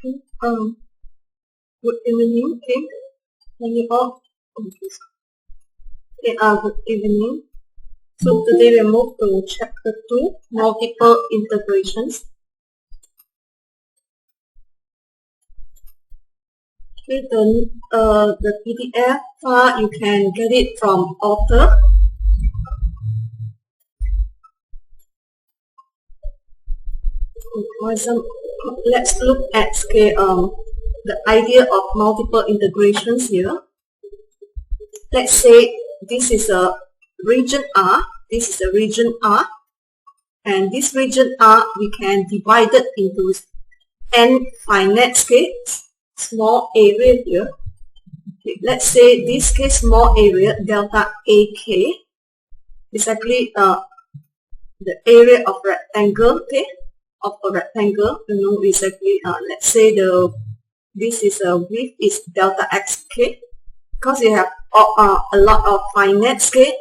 Good evening. Okay. Can you all? Okay. Good evening. So today we move to chapter 2, multiple integrations. Okay. The PDF file you can get it from author. Let's look at the idea of multiple integrations here. Let's say this is a region R, this is a region R, and this region R we can divide it into n finite small area here. Okay, let's say this case small area delta AK is actually the area of rectangle, okay, of a rectangle. You know, is actually let's say this is a width is delta xk, because you have a lot of finite scale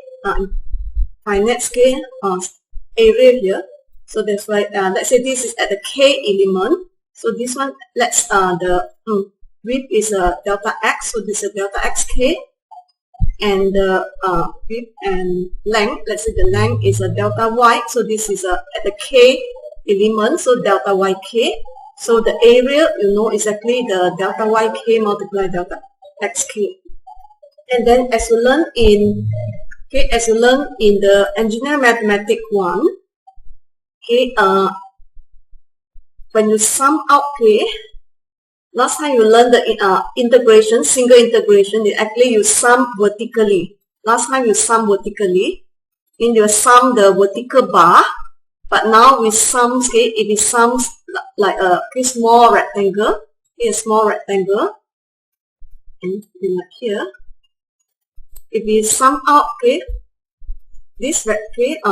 area here. So that's why let's say this is at the k element. So this one, let's the width is delta x. So this is delta xk, and the width and length. Let's say the length is a delta y. So this is at the k element. So delta yk. So the area, you know, is actually the delta yk multiplied delta xk. And then as you learn in the engineering mathematics 1, okay, when you sum out, okay, last time you learned the integration, single integration, actually you sum vertically. Last time you sum vertically, and you sum the vertical bar, but now we sum, okay, it is sums like a small rectangle, a small rectangle, and here. If we sum out, okay, this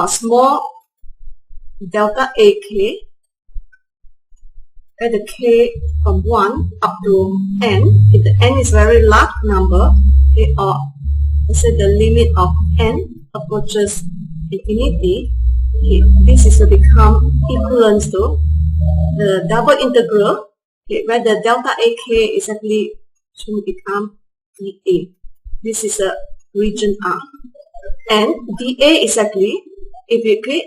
small delta AK, where the k from 1 up to n, if the n is very large number, okay, or let's say the limit of n approaches infinity, okay, this is to become equivalent to the double integral, okay, where the delta AK is actually should become dA. This is a region R, and dA is actually, if you click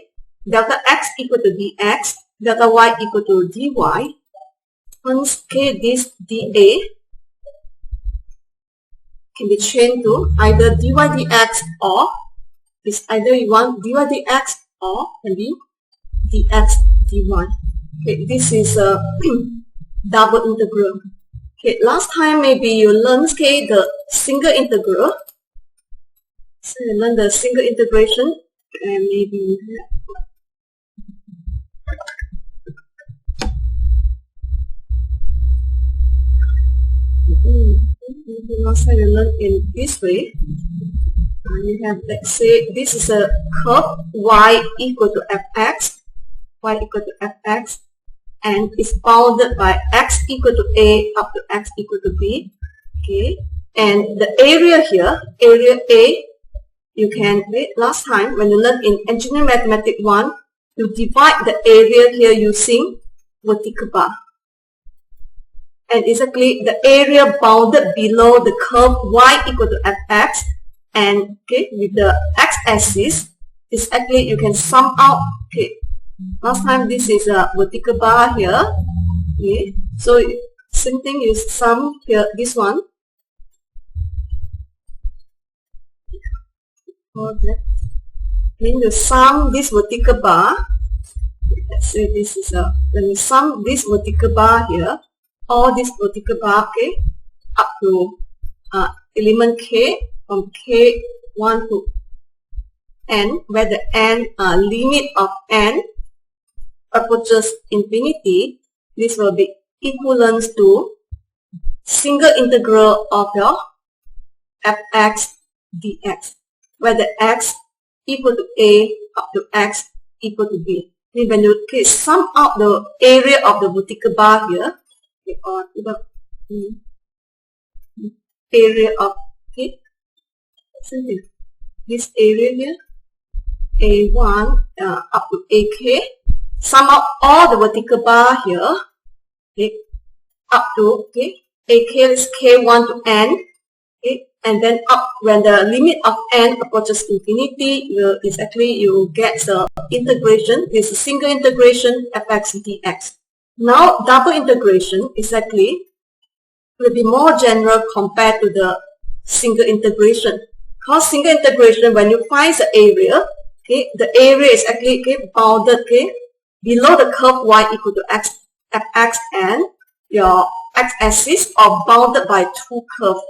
delta x equal to dx, delta y equal to dy, once this dA can be changed to either dy dx, or it's either you want dy dx or can be dx dy. Okay, this is a double integral. Okay, last time maybe you learned, okay, the single integral. So you learn the single integration, and maybe last time you learn in this way. You have, let's say this is a curve y equal to fx, and is bounded by x equal to a up to x equal to b. Okay, and the area here, area A, you can read last time when you learned in engineering mathematics 1, you divide the area here using vertical bar. And exactly the area bounded below the curve y equal to fx, and okay, with the x-axis is actually you can sum out. Okay, last time this is a vertical bar here. Okay, so same thing, you sum here this one. When you sum this vertical bar, let's say this is when you sum this vertical bar here, all this vertical bar, okay, up to element k, from k1 to n, where the n limit of n approaches infinity, this will be equivalent to single integral of your fx dx, where the x equal to a up to x equal to b. Then when you sum out the area of the vertical bar here, or the area of this area here, a1 up to ak, sum out all the vertical bar here, okay, up to, okay, AK is K1 to N, okay, and then up when the limit of N approaches infinity, is actually you get the integration, this is single integration fx dx. Now double integration is actually will be more general compared to the single integration. Because single integration, when you find the area, okay, the area is actually, okay, bounded, okay, below the curve y equal to x, fx, and your x-axis are bounded by two curves.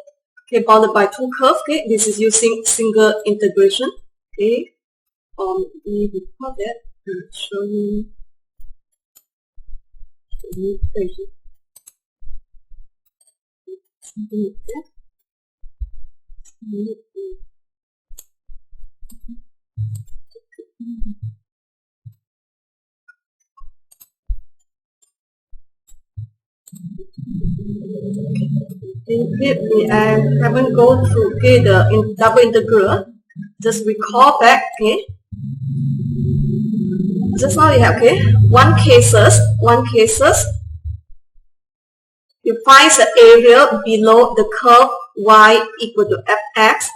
Okay, bounded by two curves. Okay, this is using single integration. Okay, we record that and show you. I haven't gone through, okay, the double integral. Just recall back, okay. Just now you have, okay, one cases. You find the area below the curve y equal to fx,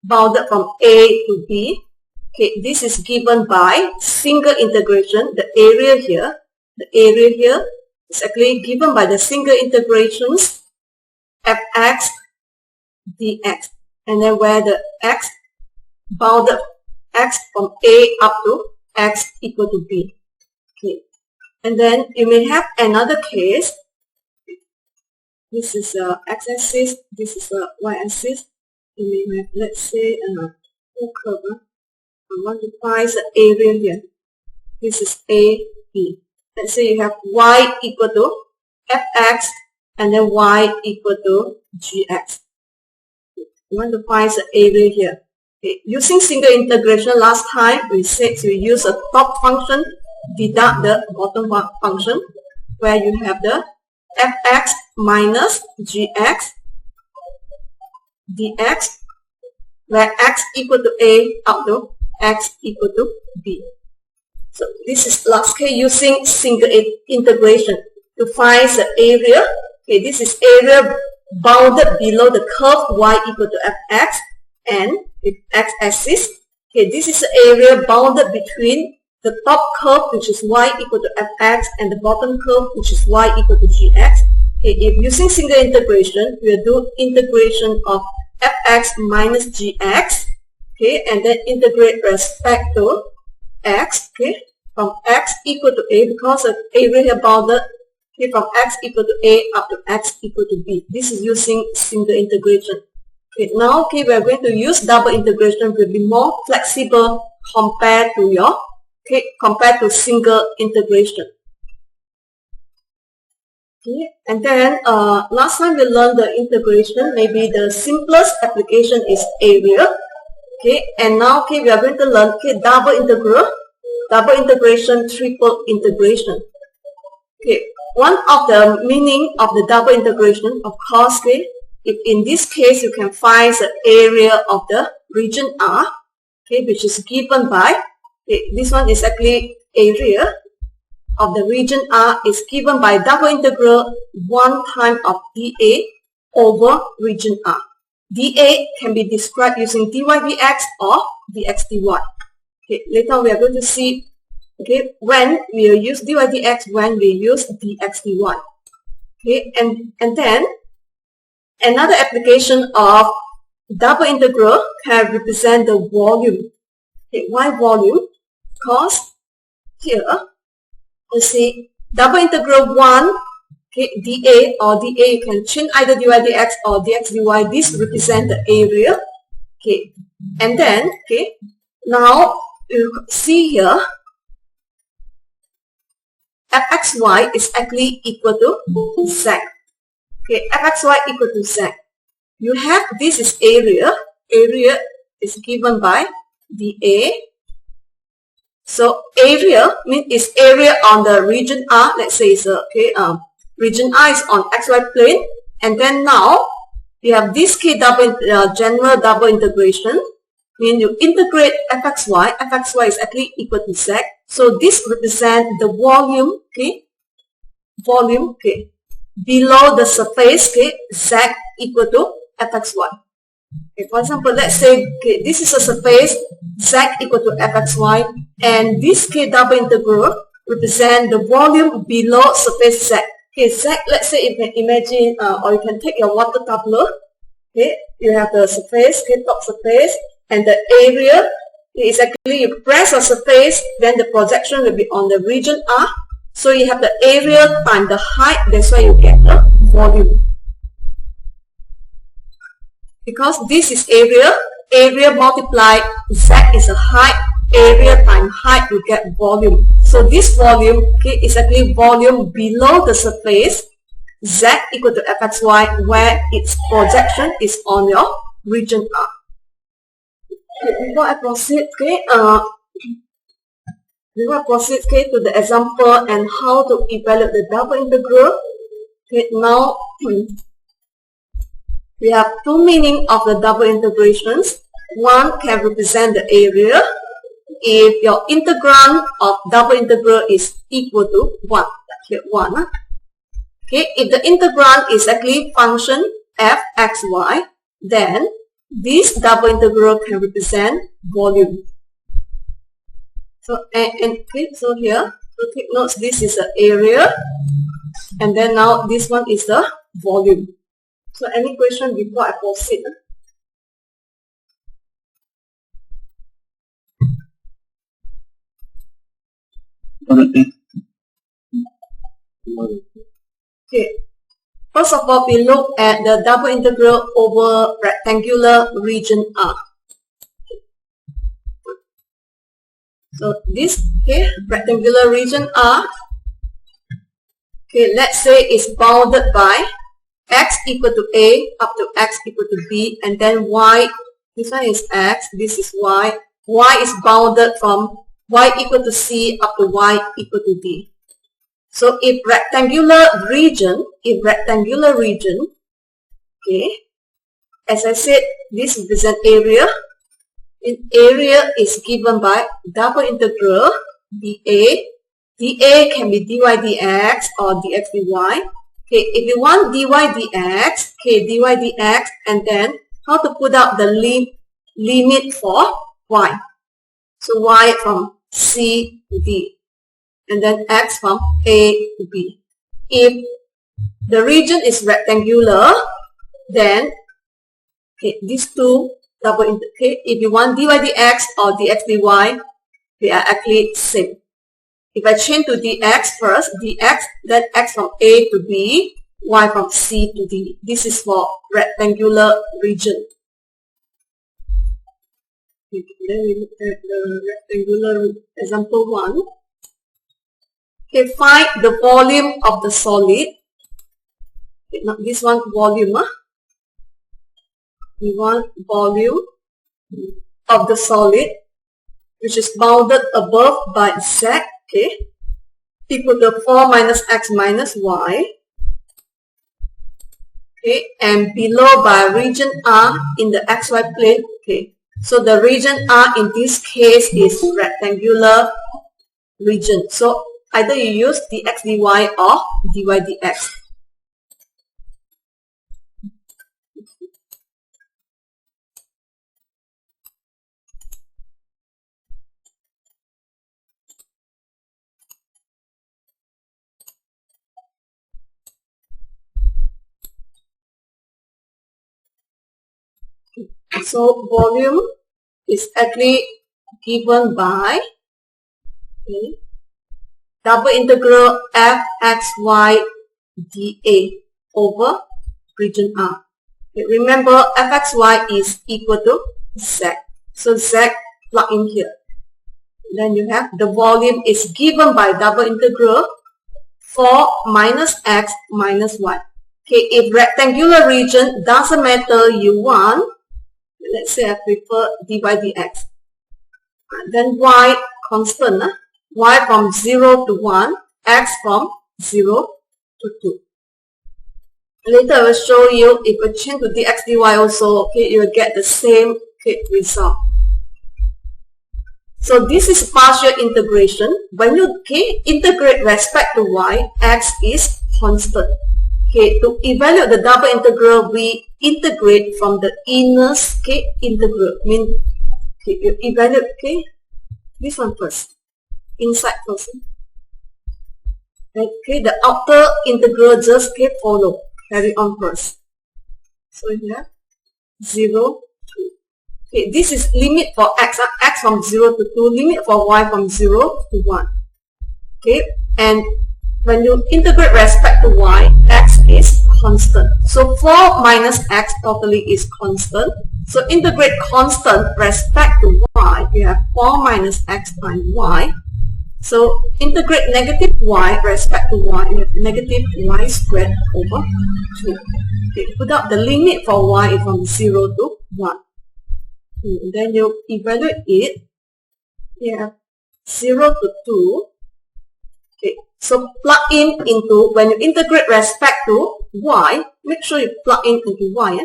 bounded from a to b. Okay, this is given by single integration. The area here is actually given by the single integrations fx dx, and then where the x bounded x from a up to x equal to b. Okay, and then you may have another case. This is a x-axis, this is a y-axis. You may have, let's say, a curve. I want to find the area here. This is a, b. Let's say you have y equal to fx and then y equal to gx. You want to find the area here. Okay. Using single integration, last time we said you use a top function, deduct the bottom function, where you have the fx minus gx dx, where x equal to a up to x equal to b. So this is last case using single integration to find the area. Okay, this is area bounded below the curve y equal to fx and the x-axis. Okay, this is the area bounded between the top curve, which is y equal to fx, and the bottom curve, which is y equal to gx. Okay, if using single integration, we will do integration of fx minus gx. Okay, and then integrate respect to x. Okay, from x equal to a, because of area here bounded. Okay, from x equal to a up to x equal to b. This is using single integration. Okay, now, okay, we are going to use double integration. Will be more flexible compared to your, okay, compared to single integration. Okay, and then last time we learned the integration. Maybe the simplest application is area. Okay, and now, okay, we are going to learn, okay, double integral, double integration, triple integration. Okay, one of the meaning of the double integration, of course, okay, if in this case you can find the area of the region R, okay, which is given by, okay, this one is actually area of the region R is given by double integral 1 time of dA over region R. dA can be described using dy dx or dx dy. Okay, later we are going to see, okay, when we will use dy dx, when we use dx dy. Okay, and then another application of double integral can represent the volume. Okay, why volume? Because here, let's see, double integral 1, okay, dA or dA, you can change either dy dx or dx dy. This represents the area. Okay, and then, okay, now you see here, fxy is actually equal to z. Okay, fxy equal to z. You have, this is area. Area is given by dA. So area means is area on the region R. Let's say it's okay. Region R is on xy plane, and then now you have this general double integration. Mean you integrate fxy. Fxy is actually equal to z. So this represents the volume. Okay, volume. Okay, below the surface, okay, z equal to fxy. Okay, for example, let's say, okay, this is a surface z equal to fxy, and this k double integral represent the volume below surface z. Okay, z, let's say you can imagine, or you can take your water tumbler. Okay, you have the surface, okay, top surface, and the area is actually, you press a surface, then the projection will be on the region R. So you have the area times the height, that's why you get the volume. Because this is area, area multiplied Z is a height, area times height, you get volume. So this volume, okay, is actually volume below the surface, Z equal to fxy, where its projection is on your region R. Okay, before I proceed, okay, to the example and how to evaluate the double integral. Okay, now we have two meaning of the double integrations. One can represent the area if your integrand of double integral is equal to 1. Here 1. Okay, if the integrand is actually function fxy, then this double integral can represent volume. So okay, so here, so take notes, this is the area, and then now this one is the volume. So any question before I proceed? Okay, first of all, we look at the double integral over rectangular region R. So this, okay, rectangular region R, okay, let's say is bounded by x equal to a up to x equal to b, and then y, this one is x, this is y is bounded from y equal to c up to y equal to d. So if rectangular region, okay, as I said, this represents area. In area is given by double integral dA. dA can be dy dx or dx dy. Okay, if you want dy dx, okay, dy dx, and then how to put out the limit for y. So y from c to d, and then x from a to b. If the region is rectangular, then okay, these two double integrate. If you want dy dx or dx dy, they are actually same. If I change to dx first, dx, then x from a to b, y from c to d. This is for rectangular region. Okay, then we look at the rectangular example 1. Okay, find the volume of the solid. Okay, not this one, volume. We want volume of the solid, which is bounded above by z, okay, equal to 4 minus x minus y, okay, and below by region R in the xy plane, okay. So the region R in this case is rectangular region. So either you use dx dy or dy dx. So volume is actually given by, okay, double integral fxy dA over region R. Okay, remember fxy is equal to z. So z plug in here. Then you have the volume is given by double integral 4 minus x minus y. Okay, if rectangular region doesn't matter, you want, let's say I prefer dy dx. Then y constant, y from 0 to 1, x from 0 to 2. Later I will show you if I change to dx dy also, okay, you will get the same, okay, result. So this is partial integration. When you, okay, integrate respect to y, x is constant. Okay, to evaluate the double integral, we integrate from the inner integral. Mean, okay, you evaluate, okay, this one first, inside first. Okay, the outer integral just follow, carry on first. So here, 0, 2. Okay, this is limit for x, x from 0 to 2, limit for y from 0 to 1. Okay, and when you integrate respect to y, x is constant. So 4 minus x totally is constant. So integrate constant respect to y, you have 4 minus x times y. So integrate negative y respect to y, you have negative y squared over 2. Okay, put up the limit for y from 0 to 1. And then you evaluate it. You have 0 to 2. Okay, so plug in into, when you integrate respect to y, make sure you plug in into y.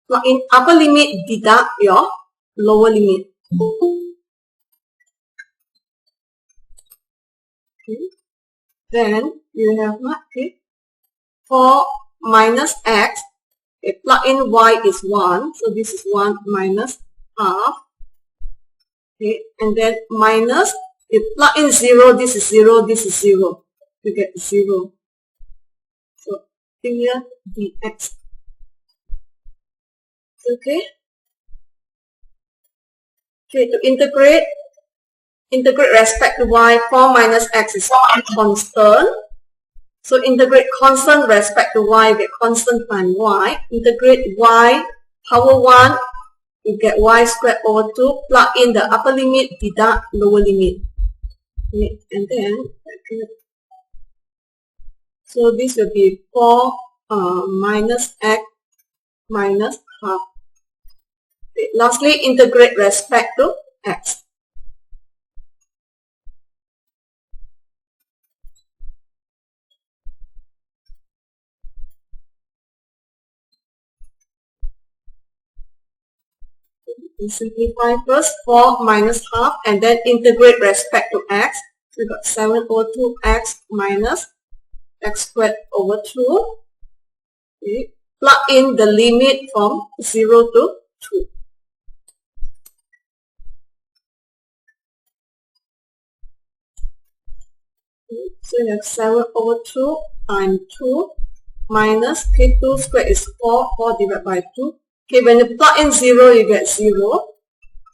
Plug in upper limit, deduct your lower limit. Okay. Then you have what? Okay. 4 minus x. Okay, plug in y is 1. So this is 1 minus half. Okay, and then minus, you plug in 0, this is 0, this is 0. You get 0. So here dx. Okay. Okay, to integrate respect to y, 4 minus x is constant. So integrate constant respect to y, you get constant times y. Integrate y power 1, you get y squared over 2. Plug in the upper limit, deduct lower limit. Okay, and then, so this will be 4 minus x minus half. Okay, lastly, integrate respect to x. Simplify first, 4 minus half, and then integrate respect to x. So we got 7 over 2x minus x squared over 2. Okay. Plug in the limit from 0 to 2. Okay. So you have 7 over 2 times 2 minus, okay, 2 squared is 4, 4 divided by 2. Okay, when you plug in 0, you get 0. So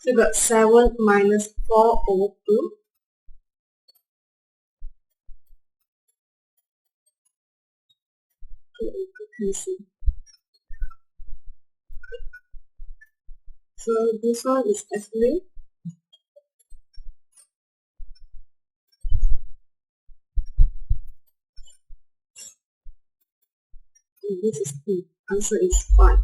you got 7 minus 4 over 2. So this one is actually this is 2. Answer is 5.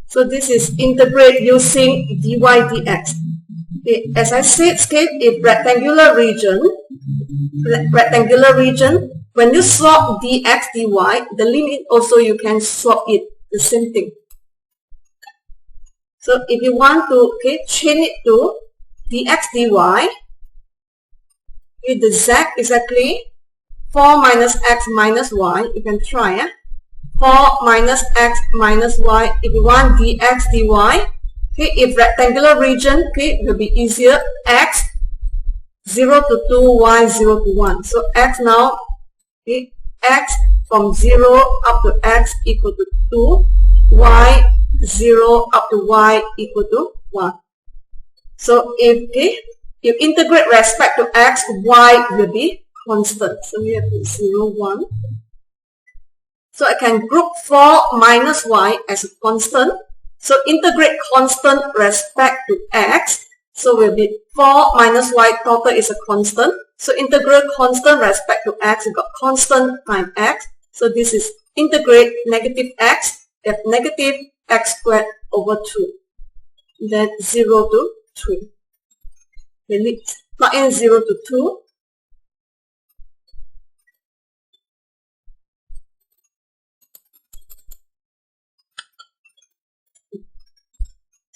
So this is integrate using dy dx. Okay, as I said, if rectangular region, when you swap dx dy, the limit also you can swap it, the same thing. So if you want to change it to dx dy, the z exactly 4 minus x minus y, you can try. 4 minus x minus y, if you want dx dy, if rectangular region, it will be easier, x 0 to 2, y 0 to 1. So x now, x from 0 up to x equal to 2, y 0 up to y equal to 1. So if you integrate respect to x, y will be constant. So we have 0, 1. So I can group 4 minus y as a constant. So integrate constant respect to x. So will be 4 minus y total is a constant. So integrate constant respect to x. You got constant times x. So this is integrate negative x. You have negative x squared over 2. Then 0 to 2. Then let's plug in 0 to 2.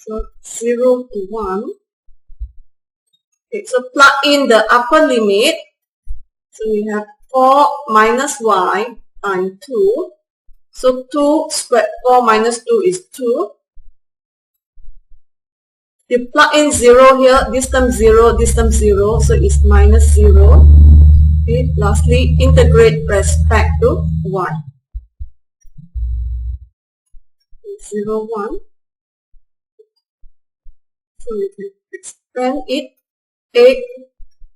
So 0 to 1. Okay, so plug in the upper limit. So we have 4 minus y times 2. So 2 squared 4 minus 2 is 2. You plug in 0 here, this term 0, this term 0, so it's minus 0. Okay, lastly, integrate respect to y. 0, 1. So we can expand it. 8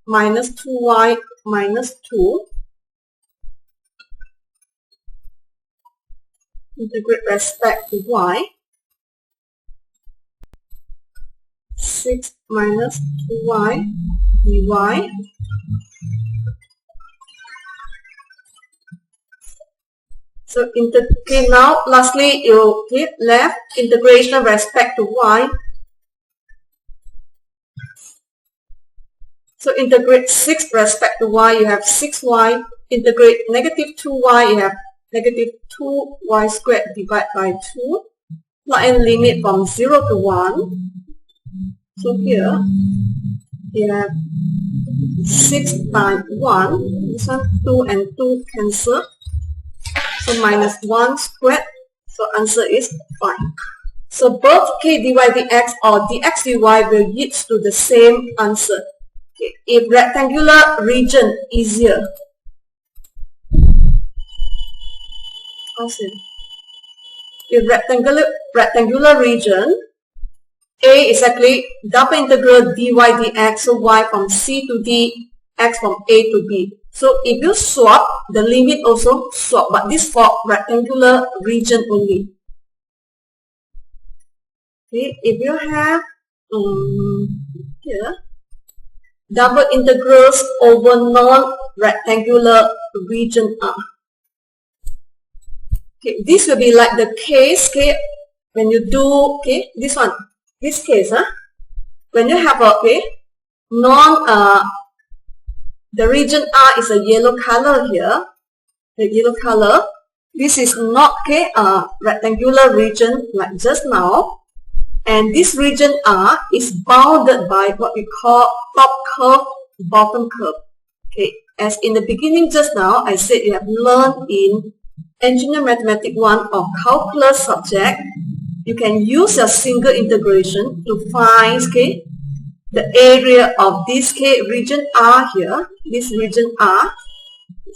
minus 2y minus 2. Integrate respect to y. 6 minus 2y dy. So okay, now lastly you keep left integration respect to y. So integrate 6 respect to y, you have 6y. Integrate negative 2y, you have negative 2y squared divided by 2. Plug in limit from 0 to 1. So here you have 6 times 1. This one 2 and 2 cancel. So minus 1 squared. So answer is 5. So both k dy dx or dx dy will lead to the same answer. Okay. If rectangular region easier. Awesome. If rectangular region, A is actually double integral dy dx, so y from c to d, x from a to b. So if you swap, the limit also swap, but this for rectangular region only. Okay, if you have here double integrals over non-rectangular region R. Okay, this will be like the case, okay, when you do, okay, this one, this case, when you have a, okay, the region R is a yellow color here, the yellow color. This is not, okay, rectangular region like just now. And this region R is bounded by what we call top curve, bottom curve. Okay, as in the beginning just now, I said you have learned in Engineer Mathematics 1 or calculus subject, you can use a single integration to find, okay, the area of this region R here, this region R.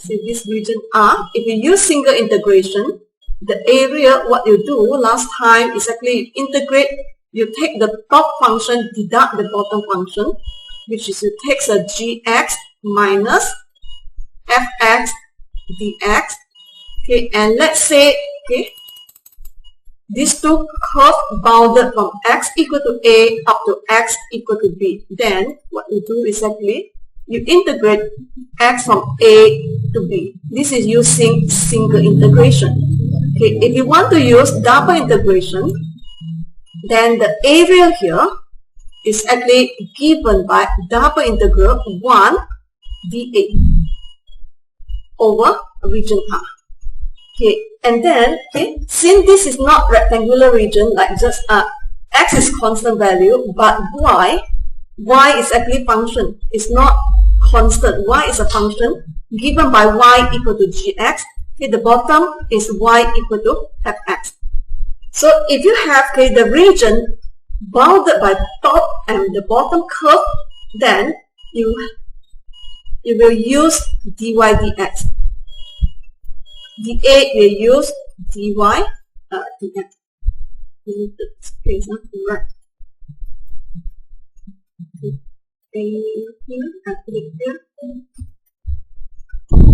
See this region R. If you use single integration, the area, what you do last time is actually integrate. You take the top function, deduct the bottom function, which is you take a gx minus fx dx. Okay, and let's say, okay, these two curves bounded from x equal to a up to x equal to b. Then what you do is actually you integrate x from a to b. This is using single integration. Okay, if you want to use double integration, then the area here is actually given by double integral 1 dA over region R. Okay, and then, okay, since this is not rectangular region, like just x is constant value, but y is actually function. It's not constant. Y is a function given by y equal to gx. Okay, the bottom is y equal to fx. So if you have, okay, the region bounded by top and the bottom curve, then you will use dy dx. dA will use dy dx. Right.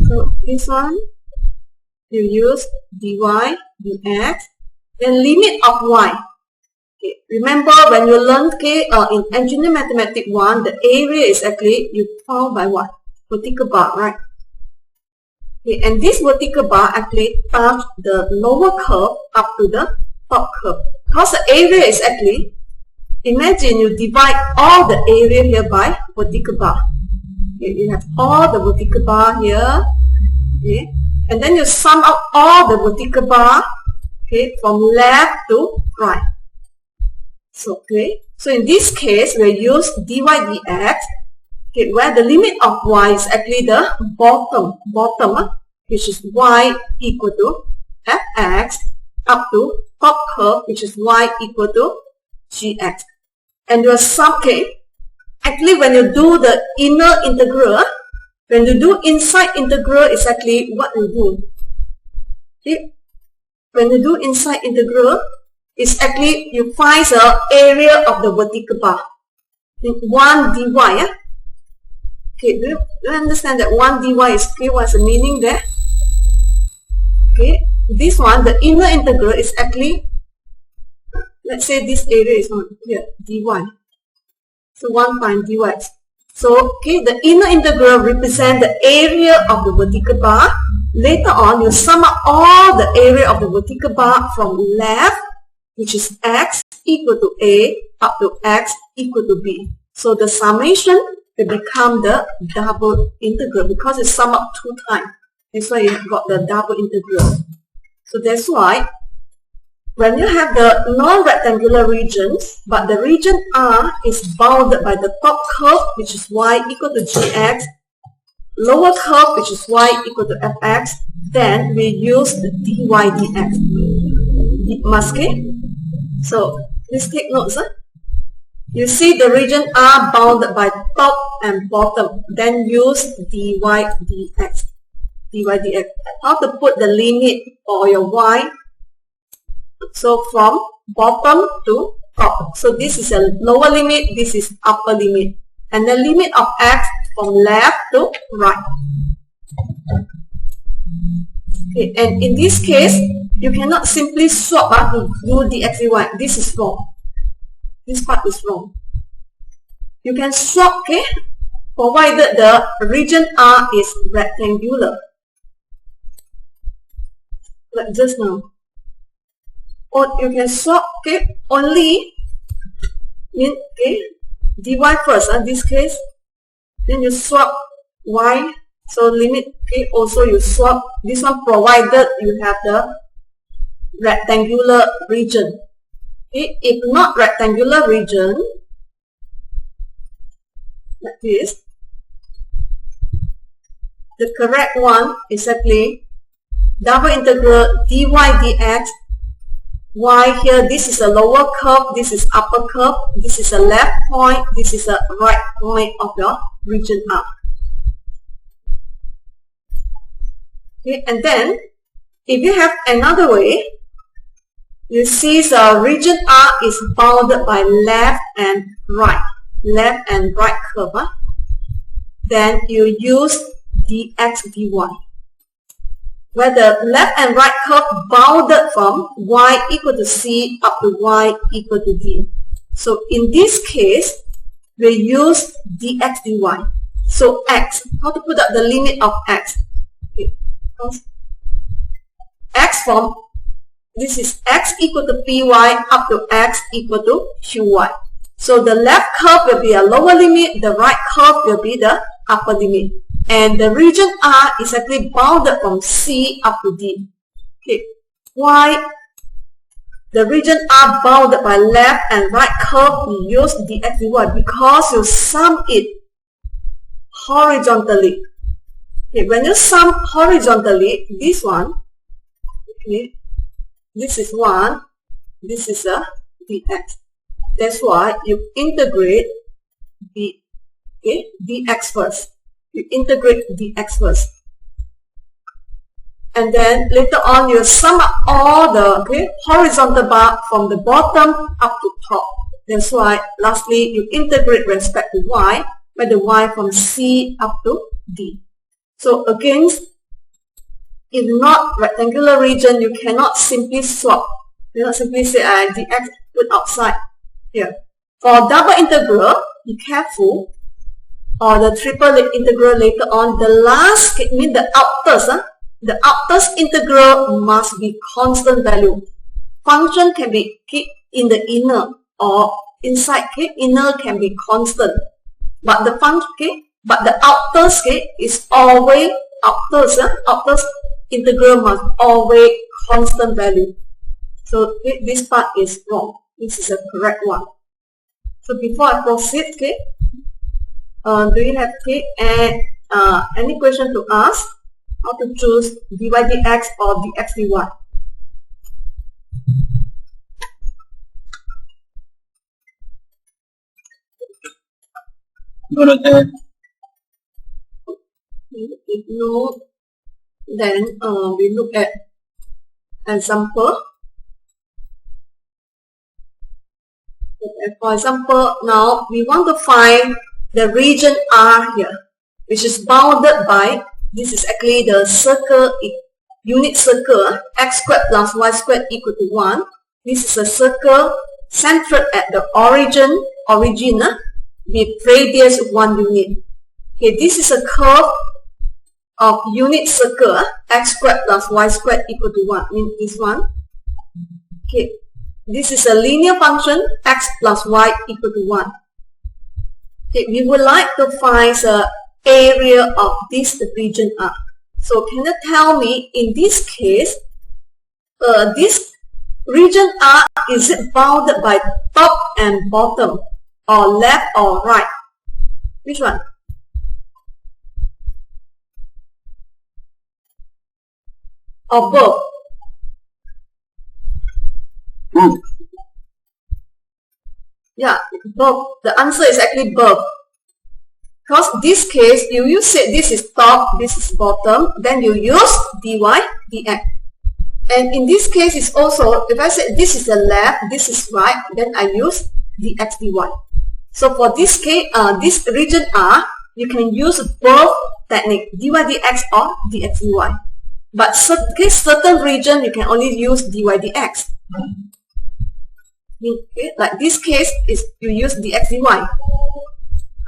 So this one you use dy dx. Then limit of y. Okay. Remember when you learned, okay, in Engineer Mathematics 1, the area is actually you found by what? Vertical bar, right? Okay, and this vertical bar actually touch the lower curve up to the top curve. Because the area is actually, imagine you divide all the area here by vertical bar. Okay, you have all the vertical bar here. Okay, and then you sum up all the vertical bar. Okay, from left to right. So, so in this case, we use dy dx, where the limit of y is actually the bottom, which is y equal to fx, up to top curve, which is y equal to gx. And your sum, actually when you do the inner integral, when you do inside integral, is actually what you do. When you do inside integral, it's actually you find the area of the vertical bar. 1 dy. Do you understand that 1 dy is what's the meaning there? This one, the inner integral is actually, let's say this area is not here, dy. So 1 times dy. So the inner integral represents the area of the vertical bar. Later on, you sum up all the area of the vertical bar from left, which is x equal to a, up to x equal to b. So the summation will become the double integral because it's sum up 2 times. That's why you got the double integral. So that's why when you have the non-rectangular regions, but the region R is bounded by the top curve, which is y equal to gx, lower curve, which is y equal to fx, then we use the dy dx. It must, So please take notes. You see the region R bounded by top and bottom, then use dy dx. Dy dx. How to put the limit for your y? So from bottom to top. So this is a lower limit, this is upper limit. And the limit of x from left to right. And in this case, you cannot simply swap to do dx dy. This is wrong. This part is wrong. You can swap, provided the region R is rectangular. Like just now. Or you can swap, only mean, dy first, this case. Then you swap y. So limit, also you swap this one provided you have the rectangular region. If not rectangular region, like this, the correct one is actually double integral dy dx. Y here, this is a lower curve, this is upper curve, this is a left point, this is a right point of your region R. And then, if you have another way, you see the region R is bounded by left and right curve. Then you use dx dy, where the left and right curve bounded from y equal to c up to y equal to d. So in this case, we use dx dy. So x, how to put up the limit of x? X from, this is x equal to py up to x equal to qy. So the left curve will be a lower limit, the right curve will be the upper limit. And the region R is actually bounded from C up to D. Why the region R bounded by left and right curve, we use dx dy? Because you sum it horizontally. When you sum horizontally, this one, this is 1, this is a dx. That's why you integrate dx first. You integrate dx first. And then later on, you sum up all the horizontal bar from the bottom up to top. That's why lastly, you integrate respect to y, where the y from C up to D. So against, in not rectangular region, you cannot simply swap. You cannot simply say dx put outside here. For double integral, be careful. Or the triple integral later on, the last, mean the outers, the outers integral must be constant value. Function can be in the inner or inside. Inner can be constant, but the function, but the outers is always outers. Outers integral must always constant value. So this part is wrong. This is the correct one. So before I proceed, okay, do you have any question to ask? How to choose dy dx or dx dy? If no, then we look at example. For example, now we want to find the region R here, which is bounded by, this is actually the circle, unit circle, x squared plus y squared equal to 1. This is a circle centered at the origin with radius 1 unit. Okay, this is a curve of unit circle, x squared plus y squared equal to 1, means this one. Okay, this is a linear function, x plus y equal to 1. Okay, we would like to find the area of this region R. So can you tell me, in this case, this region R, is it bounded by top and bottom, or left or right? Which one? Or both? Yeah, both. The answer is actually both. Because this case, you say this is top, this is bottom, then you use dy dx. And in this case, it's also, if I say this is the left, this is right, then I use dx dy. So for this case, this region R, you can use both technique, dy dx or dx dy. But certain region, you can only use dy dx. Okay, like this case, is you use dx dy.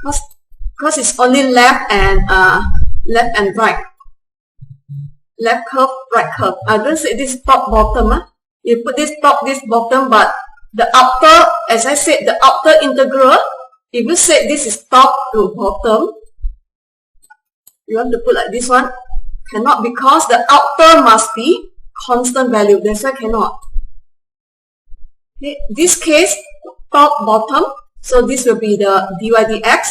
Because it's only left and right. Left curve, right curve. I don't say this top bottom. You put this top, this bottom, but the outer, as I said, the outer integral, if you say this is top to bottom, you want to put like this one, cannot, because the outer must be constant value. That's why cannot. Okay, this case, top, bottom, so this will be the dy dx.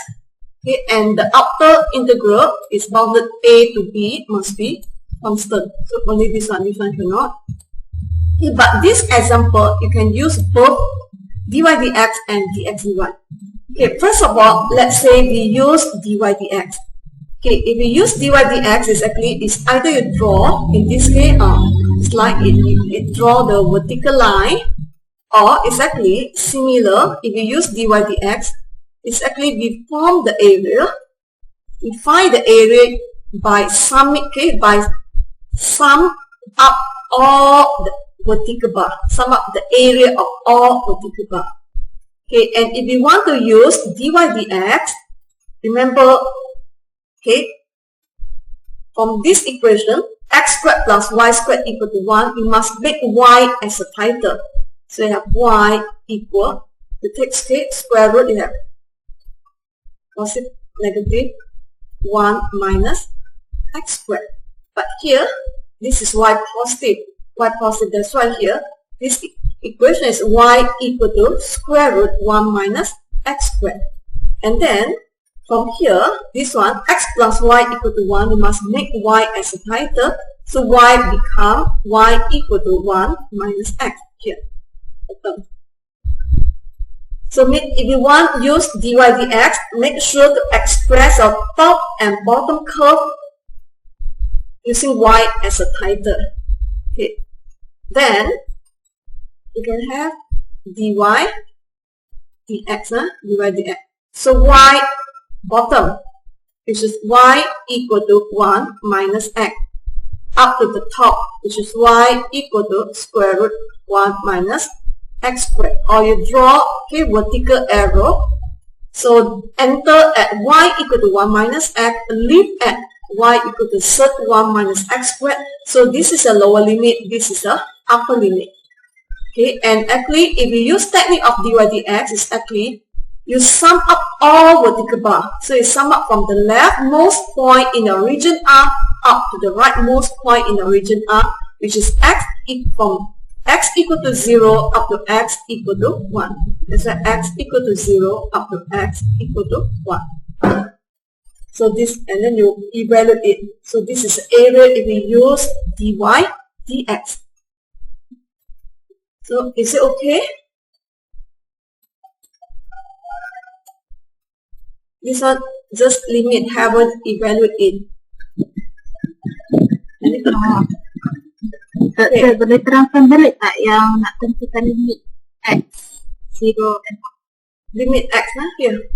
Okay, and the outer integral is bounded a to b, must be constant. So only this one cannot. Okay, but this example, you can use both dy dx and dx dy. Okay, first of all, let's say we use dy dx. Okay, if we use dy dx, it's either you draw, in this case, it's like it draw the vertical line, or it's actually similar. If you use dy dx, it's actually we form the area, we find the area by summing, okay, by sum up all the vertical bar, sum up the area of all vertical bar. Okay, and if you want to use dy dx, remember, okay, from this equation, x squared plus y squared equal to 1, you must make y as a title. So you have y equal, you take square root, you have positive negative 1 minus x squared. But here, this is y positive, that's why here, this equation is y equal to square root 1 minus x squared. And then, from here, this one, x plus y equal to 1, you must make y as a title. So y become y equal to 1 minus x here. So if you want to use dy dx, make sure to express a top and bottom curve using y as a title. Okay. Then you can have dy dx, dy dx. So y bottom, which is y equal to 1 minus x, up to the top, which is y equal to square root 1 minus x squared. Or you draw, okay, vertical arrow. So enter at y equal to 1 minus x, leave at y equal to 1 minus x squared. So this is a lower limit, this is a upper limit. Okay, and actually if you use technique of dy dx, it's actually you sum up all vertical bar. So you sum up from the leftmost point in the region R up to the rightmost point in the region R, which is x from x equal to 0 up to x equal to 1. That's why x equal to 0 up to x equal to 1. So this, and then you evaluate it. So this is the area if we use dy dx. So is it okay? This one just limit, haven't evaluate it. Okay. Boleh terangkan balik tak yang nak tentukan limit x 0 and 1? Limit x, here.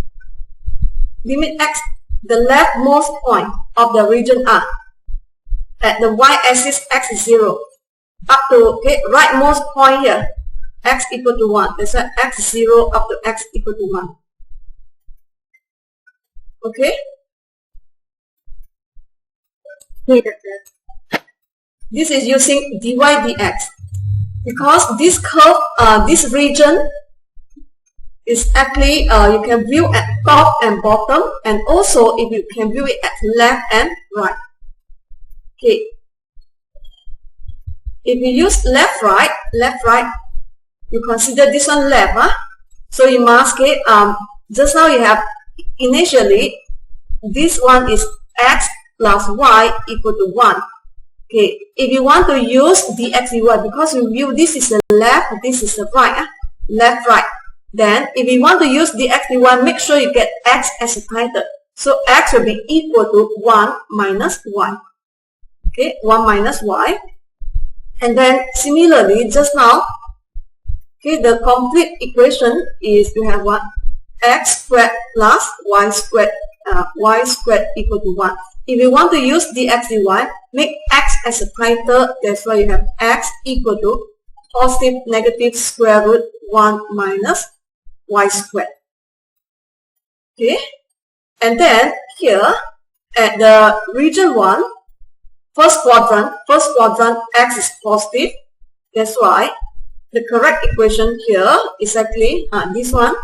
Limit x, the leftmost point of the region R. At the y-axis, x is 0. Up to rightmost point here, x equal to 1. That's why x is 0 up to x equal to 1. Okay? Okay, Doctor. This is using dy dx. Because this curve, this region is actually, you can view at top and bottom, and also if you can view it at left and right. Okay. If you use left, right, you consider this one left, so you must get, just now you have, initially, this one is x plus y equal to 1. Okay, if you want to use dx dy, because you view this is the left, this is the right, left, right. Then, if you want to use dx dy, make sure you get x as a title. So, x will be equal to 1 minus y. Okay, 1 minus y. And then, similarly, just now, okay, the complete equation is you have what? X squared plus y squared equal to 1. If you want to use dx dy, make x as a title. That's why you have x equal to positive negative square root 1 minus y squared. Okay, and then here at the region 1, first quadrant, x is positive. That's why the correct equation here is actually this one.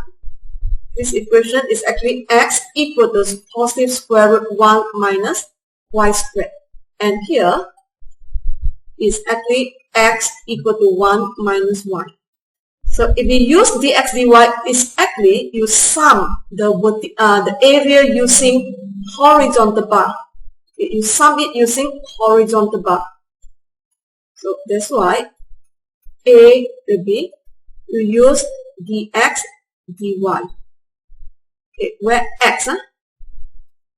This equation is actually x equal to positive square root 1 minus y squared. And here is actually x equal to 1 minus y. So if you use dx dy, is actually you sum the area using horizontal bar. You sum it using horizontal bar. So that's why A will be you use dx dy. Okay, where x,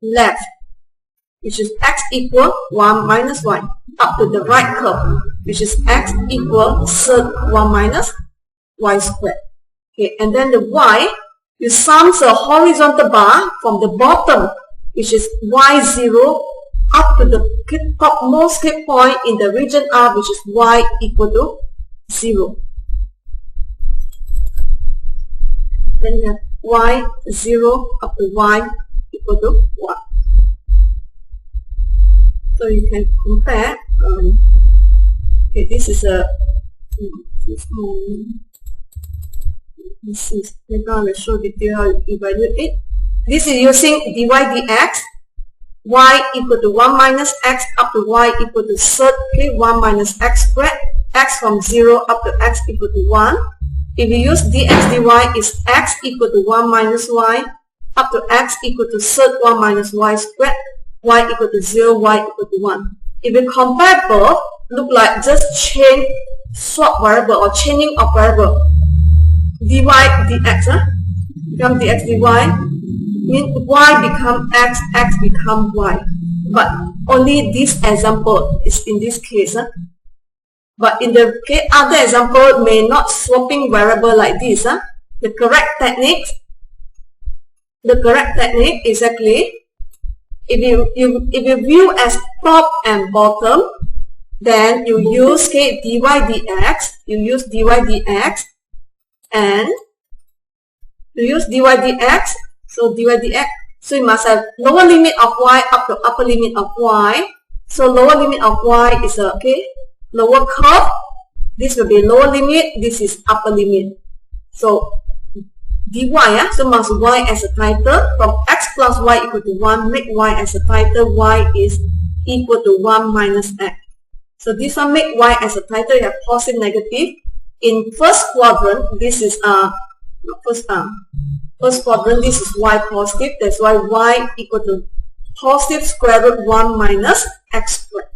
left, which is x equal 1 minus y, up to the right curve, which is x equal 1 minus y squared. Okay, and then the y, you sum the horizontal bar from the bottom, which is y0, up to the topmost point in the region R, which is y equal to 0. Then you have y0 up to y equal to 1. So you can compare. Okay, this is a this is later I will show detail how you evaluate it. This is using dy dx, y equal to 1 minus x up to y equal to 1 minus x squared, x from 0 up to x equal to 1. If you use dx dy is x equal to 1 minus y up to x equal to 1 minus y squared, y equal to 0, y equal to 1. If you compare both, look like just swap variable or changing of variable. Dy dx become dx dy means y become x, x become y. But only this example is in this case. But in the other example may not swapping variable like this. The correct technique is actually if you view as top and bottom, then you use dy dx. You use dy dx, and you use dy dx. So dy dx. So you must have lower limit of y up to upper limit of y. So lower limit of y is a lower curve. This will be lower limit. This is upper limit. So dy, so must y as a title. From x plus y equal to 1, make y as a title. Y is equal to 1 minus x. So this one make y as a title, you have positive, negative. In first quadrant, this is first quadrant, this is y positive. That's why y equal to positive square root 1 minus x squared.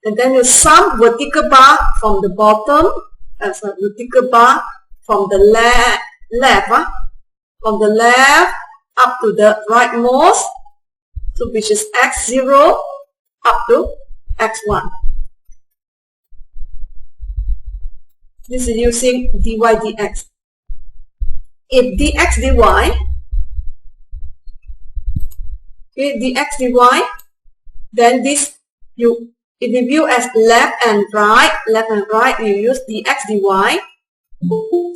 And then you sum vertical bar from the bottom, as a vertical bar from the left up to the rightmost, so which is x0 up to x1. This is using dy dx. If dx dy, okay, dx dy, then this if you view as left and right, you use dx dy.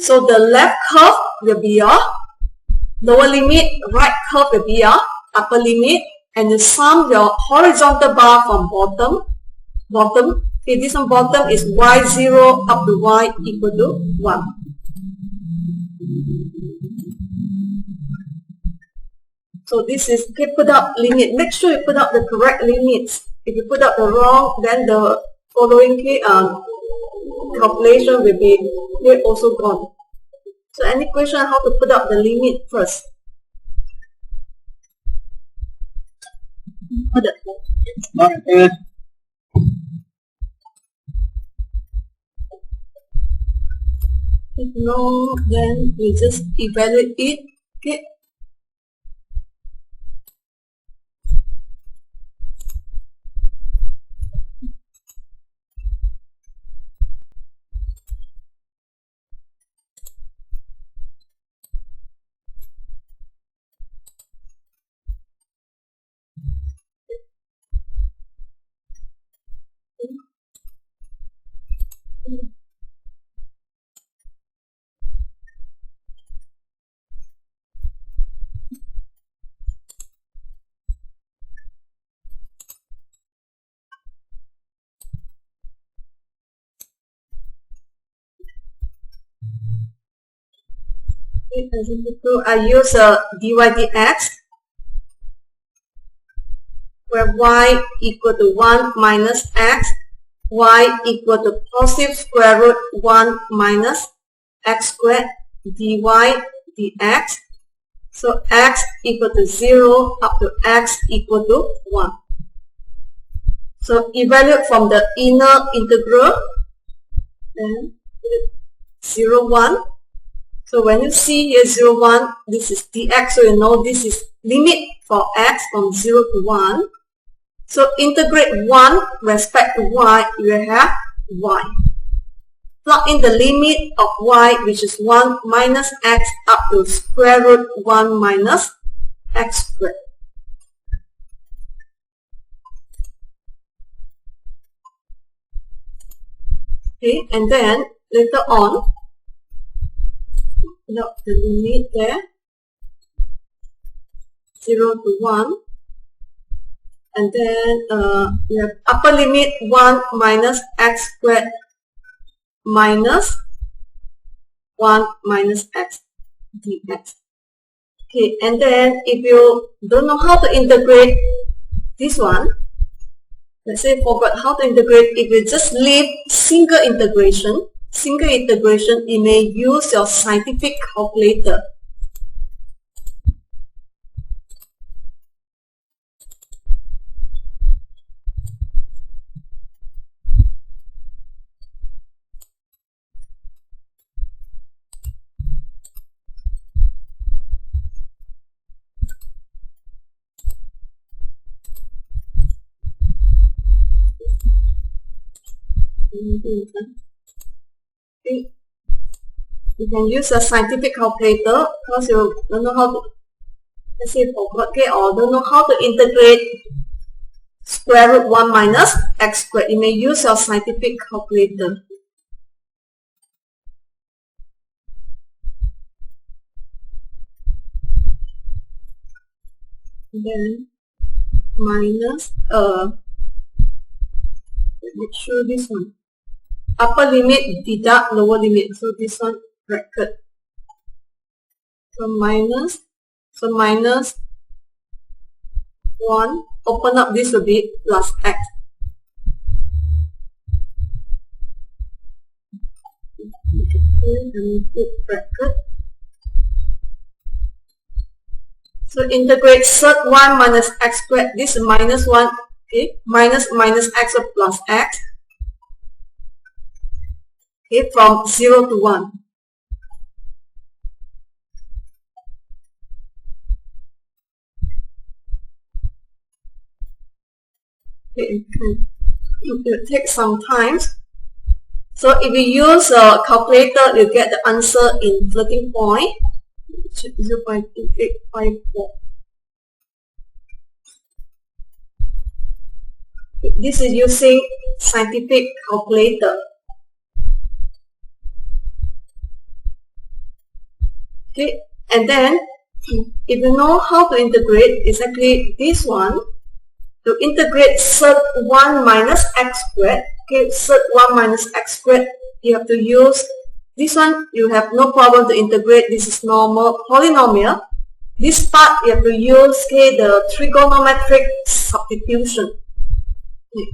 So the left curve will be your lower limit, right curve will be your upper limit, and you sum your horizontal bar from bottom. Okay, this one bottom is y0 up to y equal to 1. So this is, okay, put up limit. Make sure you put up the correct limits. If you put up the wrong, then the following calculation will also gone. So any question how to put up the limit first? If no, then we just evaluate it. Okay. I use dy dx, where y equal to 1 minus x, y equal to positive square root 1 minus x squared dy dx. So x equal to 0 up to x equal to 1. So evaluate from the inner integral, then 0, 1. So when you see here 0, 1, this is dx, so you know this is limit for x from 0 to 1. So integrate 1 respect to y, you will have y. Plug in the limit of y, which is 1 minus x up to square root 1 minus x squared. Okay, and then later on, plug the limit there, 0 to 1, and then we have upper limit 1 minus x squared minus 1 minus x dx. Okay, and then if you don't know how to integrate this one, let's say forgot how to integrate, if you just leave single integration, you may use your scientific calculator. You can use a scientific calculator because you don't know how to, let's say forgot, okay, or don't know how to integrate square root 1 minus x squared. You may use your scientific calculator. Then minus make sure this one. Upper limit deduct lower limit. So this one bracket. So minus 1. Open up, this will be plus x. and put bracket. So integrate sec 1 minus x squared. This is minus 1. Okay, minus x plus x. Okay, from 0 to 1. Okay, it will take some time. So if you use a calculator, you get the answer in floating point 0.2854. This is using scientific calculator. Okay, and then if you know how to integrate, exactly this one. To integrate sec 1 minus x squared, okay, sec 1 minus x squared, you have to use this one. You have no problem to integrate. This is normal polynomial. This part you have to use, okay, the trigonometric substitution. Okay.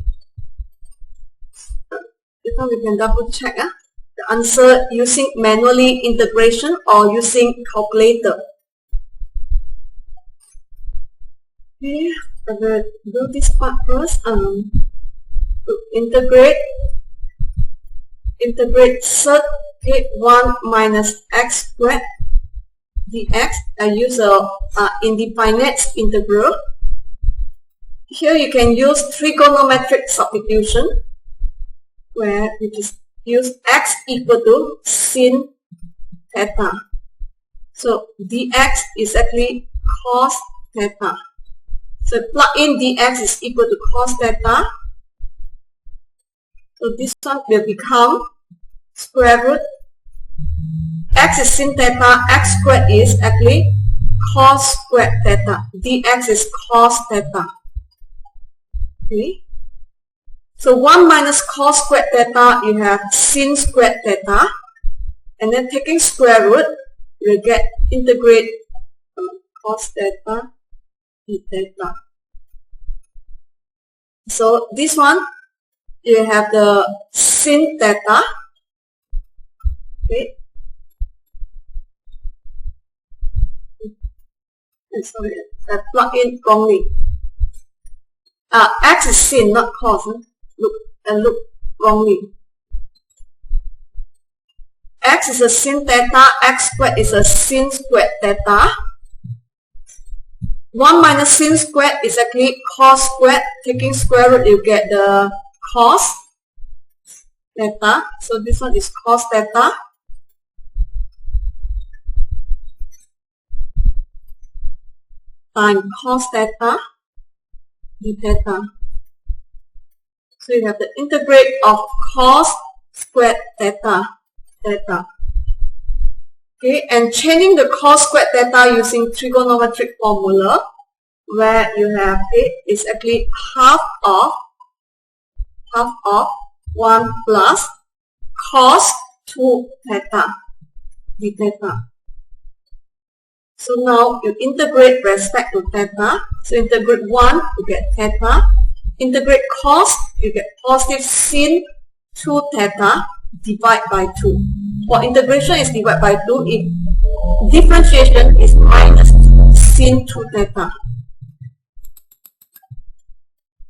This one we can double check the answer using manually integration or using calculator. Okay. I will do this part first. Integrate sec 1 minus x squared dx. I use a indefinite integral. Here you can use trigonometric substitution, where you just use x equal to sin theta. So dx is actually cos theta. So plug in dx is equal to cos theta. So this one will become square root. X is sin theta, x squared is actually cos squared theta. Dx is cos theta. Okay. So 1 minus cos squared theta, you have sin squared theta. And then taking square root, you get integrate cos theta d theta. So this one, you have the sin theta. Okay. Sorry, I plug in wrongly. X is sin, not cos. Look wrongly. X is a sin theta, x squared is a sin squared theta. 1 minus sin squared is actually cos squared. Taking square root, you get the cos theta. So this one is cos theta. Times cos theta d theta. So you have the integrate of cos squared theta. Okay, and changing the cos squared theta using trigonometric formula, where you have it is actually half of 1 plus cos 2 theta d theta. So now you integrate respect to theta. So integrate 1, you get theta. Integrate cos, you get positive sin 2 theta, divide by 2. For integration is divide by 2. If differentiation is minus sin 2 theta.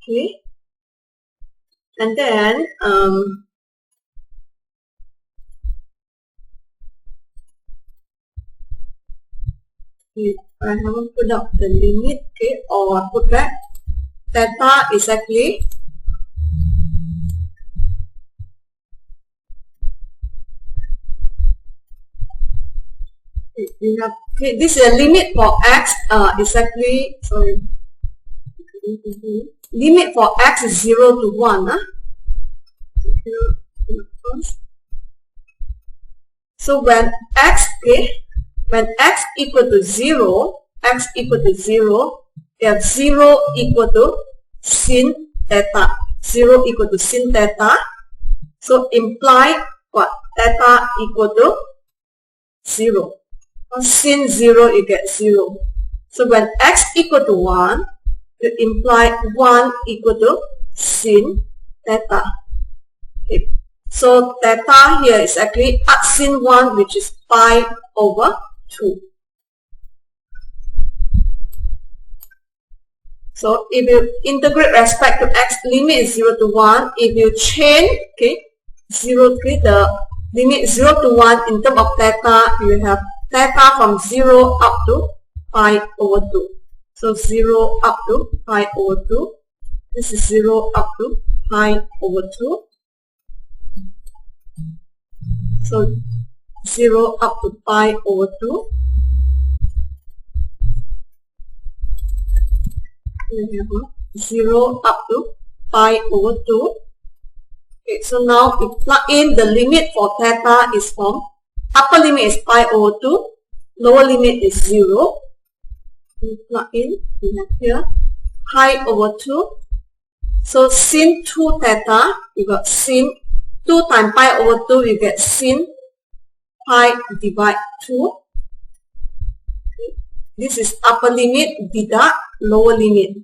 Okay. And then I haven't put up the limit, okay, or put that theta is actually we have, okay, this is a limit for x is actually, sorry, limit for x is 0 to 1. So when x, okay, when x equal to 0, we have 0 equal to sin theta. 0 equal to sin theta. So imply what? Theta equal to 0. For sin 0, you get 0. So when x equal to 1, you imply 1 equal to sin theta. Okay. So theta here is actually sin 1, which is pi over 2. So if you integrate respect to x, limit is 0 to 1. If you change, okay, 0, okay, the limit 0 to 1 in terms of theta, you have theta from 0 up to pi over 2. So 0 up to pi over 2. This is 0 up to pi over 2. So 0 up to pi over 2. We have 0 up to pi over 2. Okay, so now we plug in the limit for theta is from upper limit is pi over 2, lower limit is 0. We plug in, we have here pi over 2. So sin 2 theta, you got sin 2 times pi over 2, you get sin pi divide 2. Okay. This is upper limit, deduct lower limit.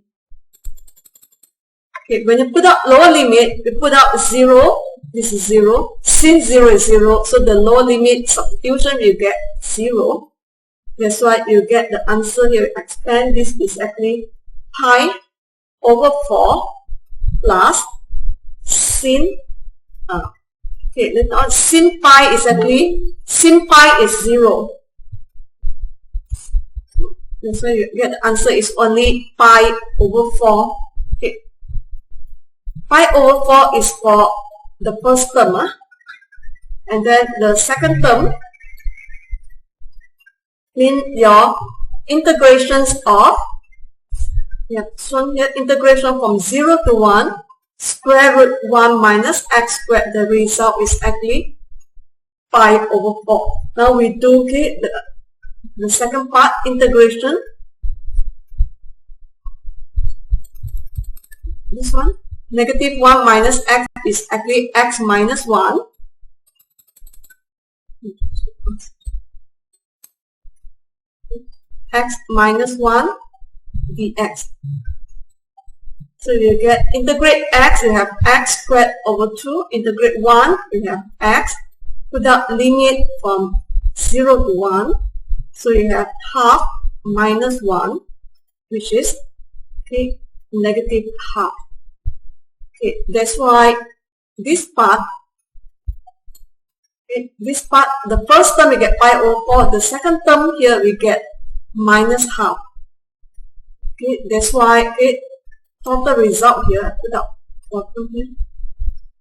Okay, when you put out lower limit, you put out 0, this is 0, sin 0 is 0, so the lower limit substitution you get 0. That's why you get the answer here. Expand this is actually pi over 4 plus sin, okay, later on sin pi is actually, sin pi is 0. That's why you get the answer is only pi over 4. Okay. Pi over 4 is for the first term. And then the second term means your integrations of, we have shown here integration from 0 to 1, square root 1 minus x squared. The result is actually pi over 4. Now we do okay, the second part, integration. This one, negative 1 minus x is actually x minus 1. X minus 1 dx. So you get integrate x, you have x squared over 2. Integrate 1, you have x. Put out limit from 0 to 1. So you have half minus 1, which is okay, negative half. Okay, that's why this part, okay, this part, the first term we get pi over 4, the second term here we get minus half. Okay, that's why it total result here, put up bottom here.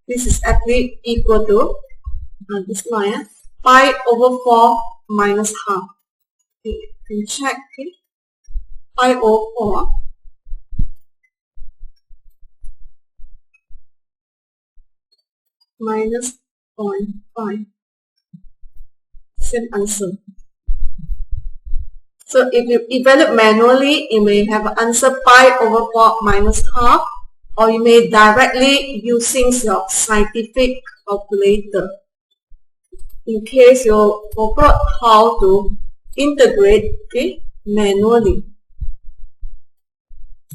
This is actually equal to this line, pi over 4 minus half. Okay, you can check, okay, pi over 4 minus 0.5. Same answer. So if you evaluate manually, you may have an answer pi over 4 minus half, or you may directly using your scientific calculator. In case you forgot how to integrate, okay, manually.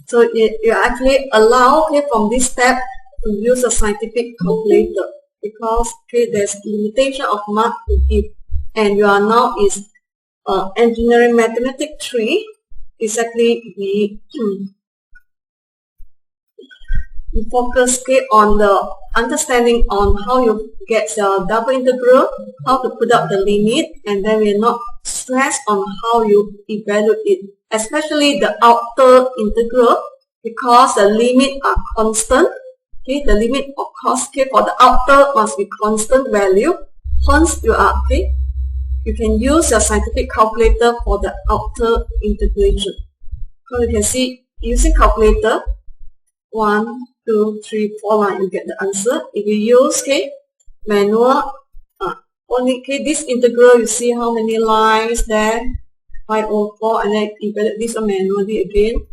So you actually allow, okay, from this step to use a scientific calculator, because okay, there's limitation of mark to give, and you are now is engineering mathematics 3. Exactly we focus, okay, on the understanding on how you get the double integral, how to put up the limit, and then we are not stressed on how you evaluate it, especially the outer integral, because the limit are constant. Okay, the limit of course, okay, for the outer must be constant value. Once you are okay, you can use your scientific calculator for the outer integration. So you can see using calculator 1, 2, 3, 4 line, you get the answer. If you use, okay, manual, only, okay, this integral, you see how many lines there, 5 over 4, and then evaluate this one manually again.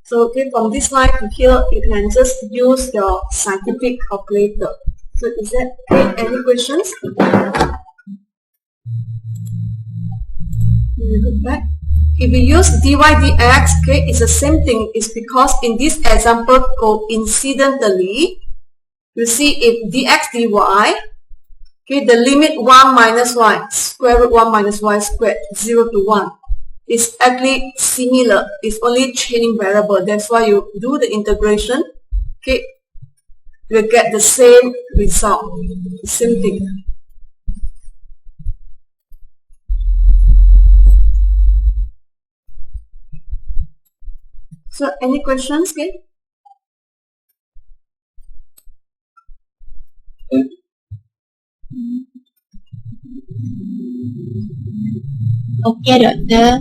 So okay, from this line to here, you can just use your scientific calculator. So is that okay? Any questions? Let me look back. if we use dy dx, okay, it's the same thing. It's because in this example, coincidentally, you see if dx dy, okay, the limit 1 minus y, square root 1 minus y squared, 0 to 1, is actually similar. It's only changing variable. That's why you do the integration, okay, you get the same result, same thing. So, any questions, okay? Okay, Doctor.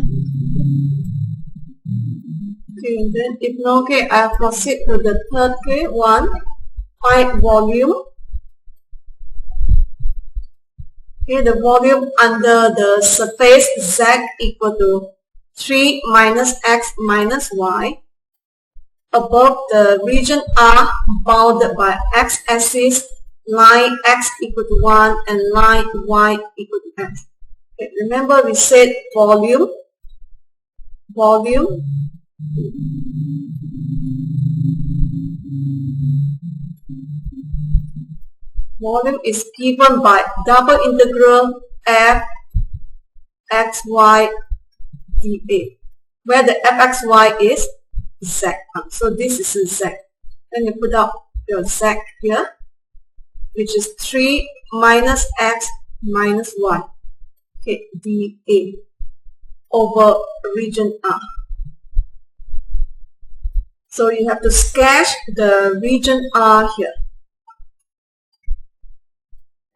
Okay, then if no, okay, I proceed to the third one. Find volume. Okay, the volume under the surface Z equal to 3 minus x minus y above the region R bounded by x-axis, line x equal to 1 and line y equal to x. Okay, remember we said volume. Volume is given by double integral f x y dA, where the fxy is z. So this is a z. Then you put up your z here, which is 3 minus x minus y, okay, dA over region R. So you have to sketch the region R here.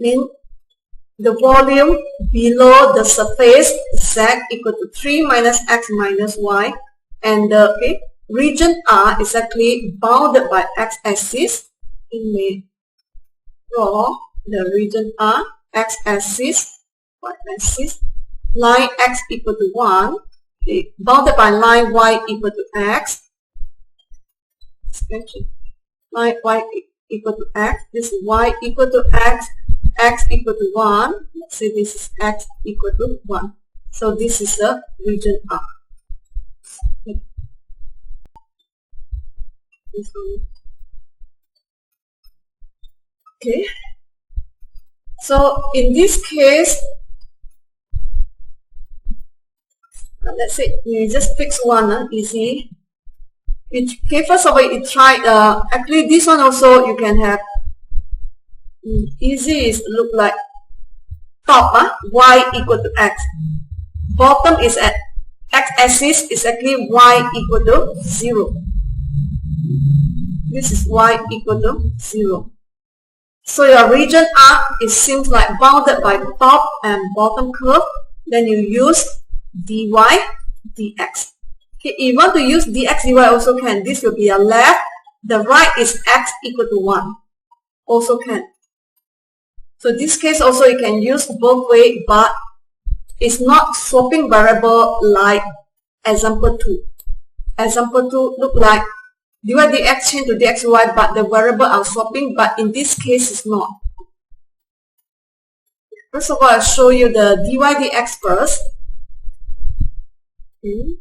Then the volume below the surface Z equal to 3 minus x minus y, and the region R is actually bounded by x-axis. You may draw the region R, x-axis, y-axis, line x equal to 1, okay, bounded by line y equal to x, line y equal to x, this is y equal to x, x equal to 1, let's say this is x equal to 1. So this is the region R. Okay. So in this case, let's say we just fix one, easy. Okay, first of all, you try, actually this one also you can have, easy is look like top, y equal to x. Bottom is at x-axis is actually y equal to 0. This is y equal to 0. So your region R is seems like bounded by top and bottom curve. Then you use dy dx. Okay, if you want to use dx dy also can. This will be your left. The right is x equal to 1. Also can. So this case also you can use both way, but it's not swapping variable like example 2. Example 2 look like dy dx change to dxy, but the variable are swapping, but in this case it's not. First of all, I'll show you the dy dx first. Okay.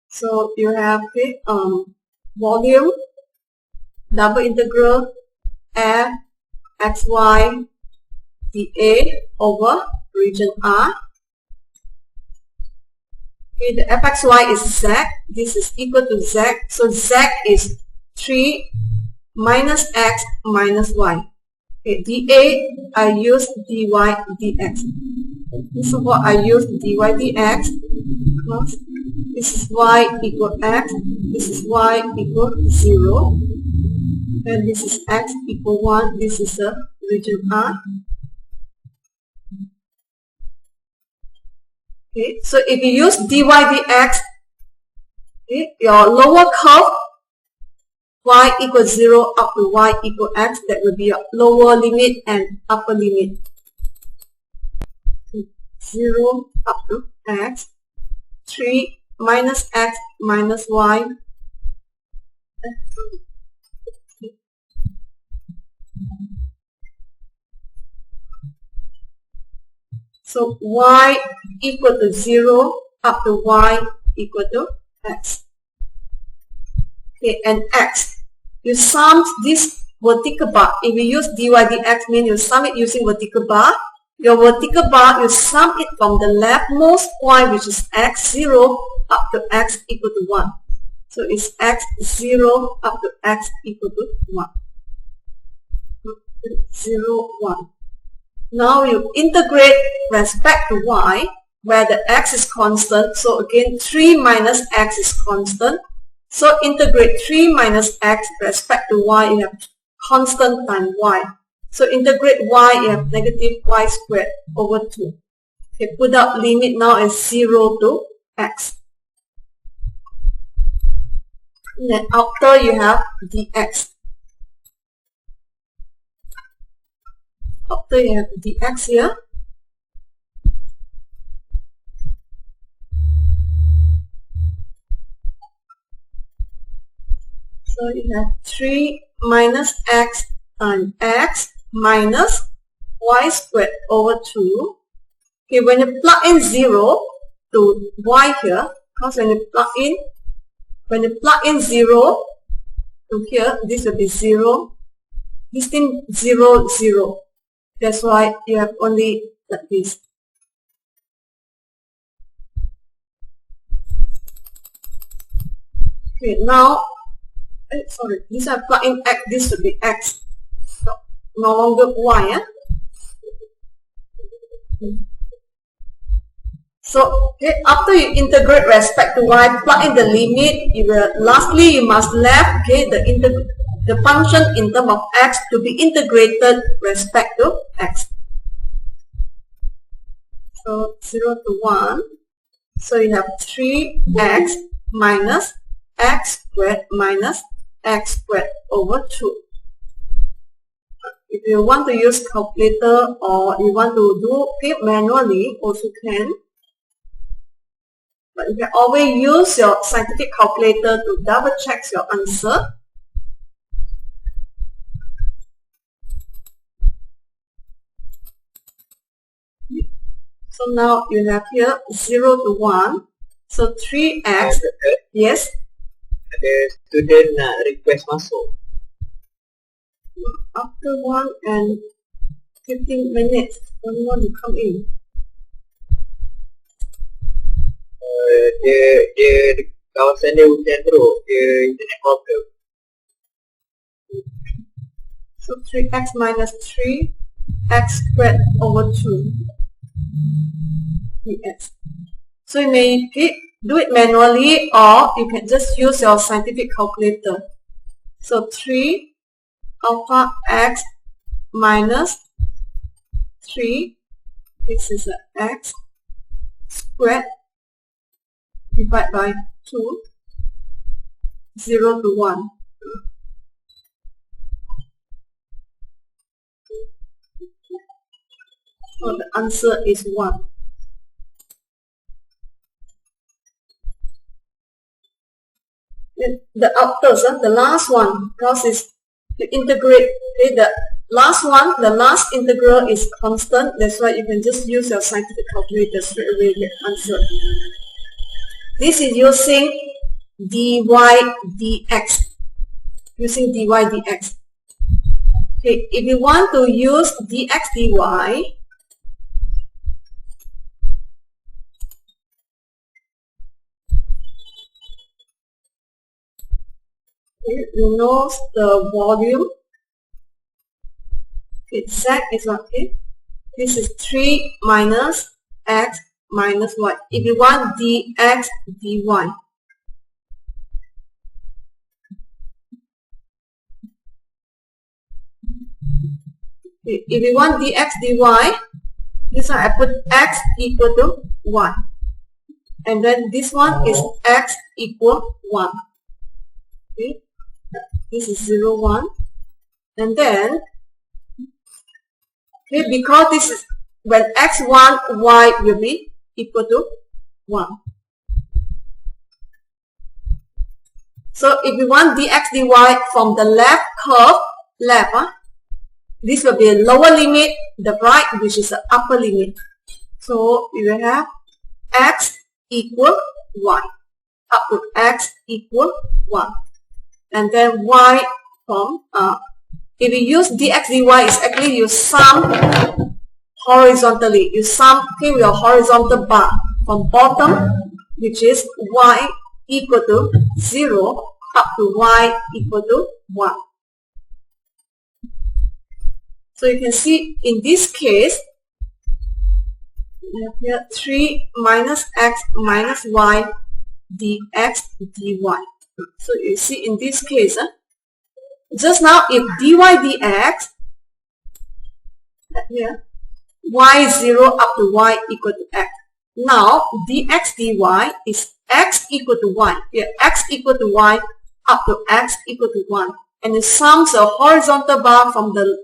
So you have volume double integral f xy dA over region R. Okay, the fxy is z. This is equal to z. So z is 3 minus x minus y. Okay, dA I use dy dx. This is what I use dy dx. Because this is y equal x. This is y equal 0. And this is x equal 1. This is a region R. Okay, so if you use dy dx, okay, your lower curve y equals 0 up to y equal x, that will be your lower limit and upper limit. 0 up to x, 3 minus x minus y. So y equal to 0 up to y equal to x. Okay, and x. You sum this vertical bar. If you use dy dx, means you sum it using vertical bar. Your vertical bar, you sum it from the leftmost point, which is x0 up to x equal to 1. So it's x0 up to x equal to 1. 0, 1. Now you integrate respect to y, where the x is constant. So again, 3 minus x is constant. So integrate 3 minus x respect to y, you have constant times y. So integrate y, you have negative y squared over 2. Okay, put up limit now is 0 to x. Then after you have dx. After you have dx here. So you have 3 minus x times x minus y squared over 2. Okay, when you plug in 0 to y here, because when you plug in 0 to here, this will be 0. This thing 0, 0. That's why you have only like this. Okay, now, sorry, this I plug in x, this should be x. So, no longer y. So, okay, after you integrate respect to y, plug in the limit, lastly, you must left the function in terms of x to be integrated respect to x. So 0 to 1. So you have 3x minus x squared minus x squared over 2. If you want to use calculator or you want to do it manually, also can. But you can always use your scientific calculator to double check your answer. So now you have here 0 to 1. So 3x. Yes. Ada student nak request masuk. After 1 and 15 minutes, someone will come in. Dia kawasan dia hujan teruk. Dia internet problem. So 3x minus 3x squared over 2 dx. So you may do it manually or you can just use your scientific calculator. So 3 alpha x minus 3, this is a x squared divided by 2, 0 to 1. So the answer is 1. The outers, the last one, because it's to integrate, okay, the last integral is constant, that's why you can just use your scientific calculator straight away to get answer. This is using dy dx. Using dy dx. Okay, if you want to use dx dy, okay, you know the volume. Okay, z is okay. This is 3 minus x minus y. If you want dx dy. Okay, if you want dx dy, this one I put x equal to 1. And then this one is x equal 1. Okay. This is 0, 1. And then, okay, because this is when x1, y will be equal to 1. So if we want dx dy from the left curve, this will be a lower limit, the right, which is the upper limit. So we will have x equal y, up to x equal 1. And then y from, if you use dx dy, is actually you sum horizontally. You sum with your horizontal bar from bottom, which is y equal to 0 up to y equal to 1. So you can see in this case, we have here 3 minus x minus y dx dy. So you see in this case, just now if dy dx, here, y 0 up to y equal to x. Now dx dy is x equal to 1. Here x equal to y up to x equal to 1. And it sums a horizontal bar from the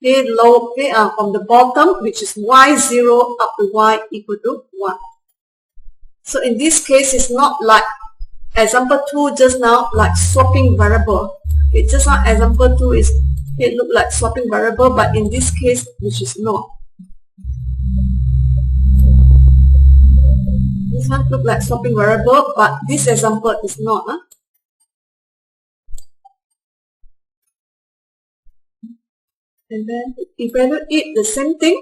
from the bottom, which is y 0 up to y equal to 1. So in this case, it's not like example 2 just now, like swapping variable. Okay, just now example 2 is, it look like swapping variable, but in this case, which is not. This one look like swapping variable, but this example is not. And then evaluate it the same thing.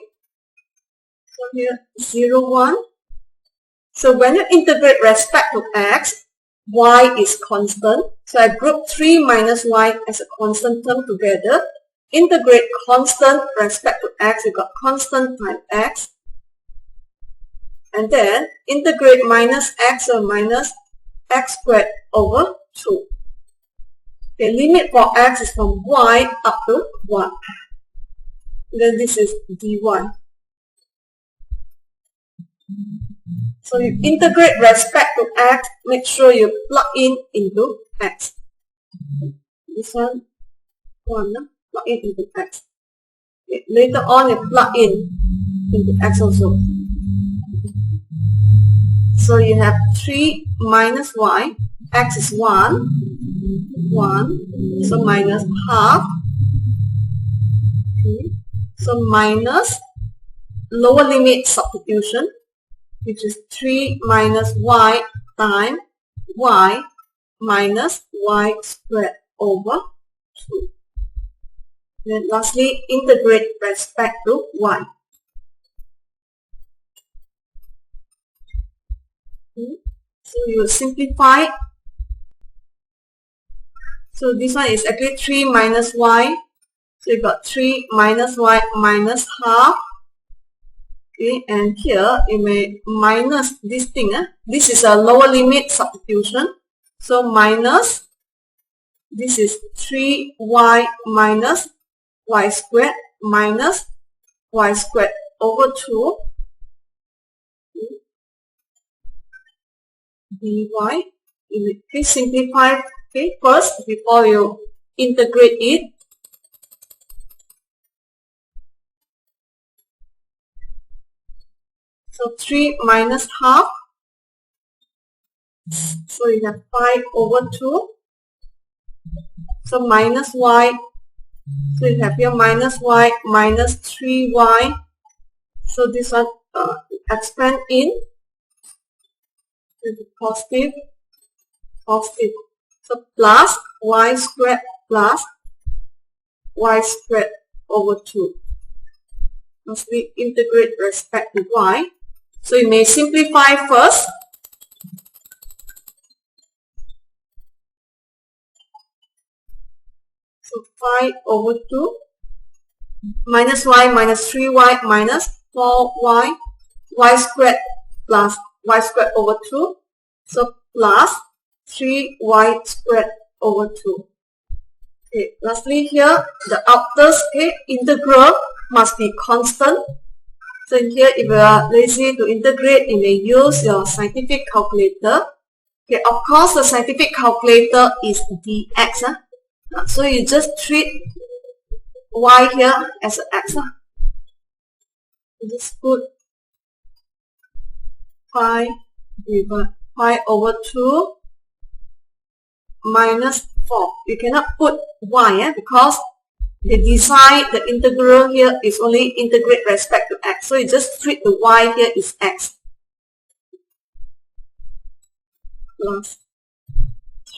So here 0, 1. So when you integrate respect to x, y is constant. So I group 3 minus y as a constant term together. Integrate constant respect to x, you got constant times x. And then integrate minus x or minus x squared over 2. The limit for x is from y up to 1. Then this is dy. So you integrate respect to x, make sure you plug in into x. This one, plug in into x. Okay. Later on you plug in into x also. So you have 3 minus y, x is 1, 1, so minus half. Okay. So minus lower limit substitution, which is 3 minus y times y minus y squared over 2. Then lastly, integrate respect to y. Okay. So you will simplify. So this one is actually 3 minus y. So you got 3 minus y minus half. Okay, and here you may minus this thing. This is a lower limit substitution. So minus, this is 3y minus y squared minus y squared over 2. Okay. Dy. Please simplify, okay, first before you integrate it. So 3 minus half. So you have 5 over 2. So minus y. So you have here minus y minus 3y. So this one expand in positive, positive. So plus y squared plus y squared over 2. Mostly integrate respect to y. So you may simplify first. So 5 over 2 minus y minus 3y minus 4y, y squared plus y squared over 2. So plus 3y squared over 2. Okay, lastly here the outer integral must be constant. So here if you are lazy to integrate, you may use your scientific calculator. Okay, of course the scientific calculator is dx. So you just treat y here as an x. You just put pi over 2 minus 4. You cannot put y because the design, the integral here is only integrate respect to x. So you just treat the y here is x. Plus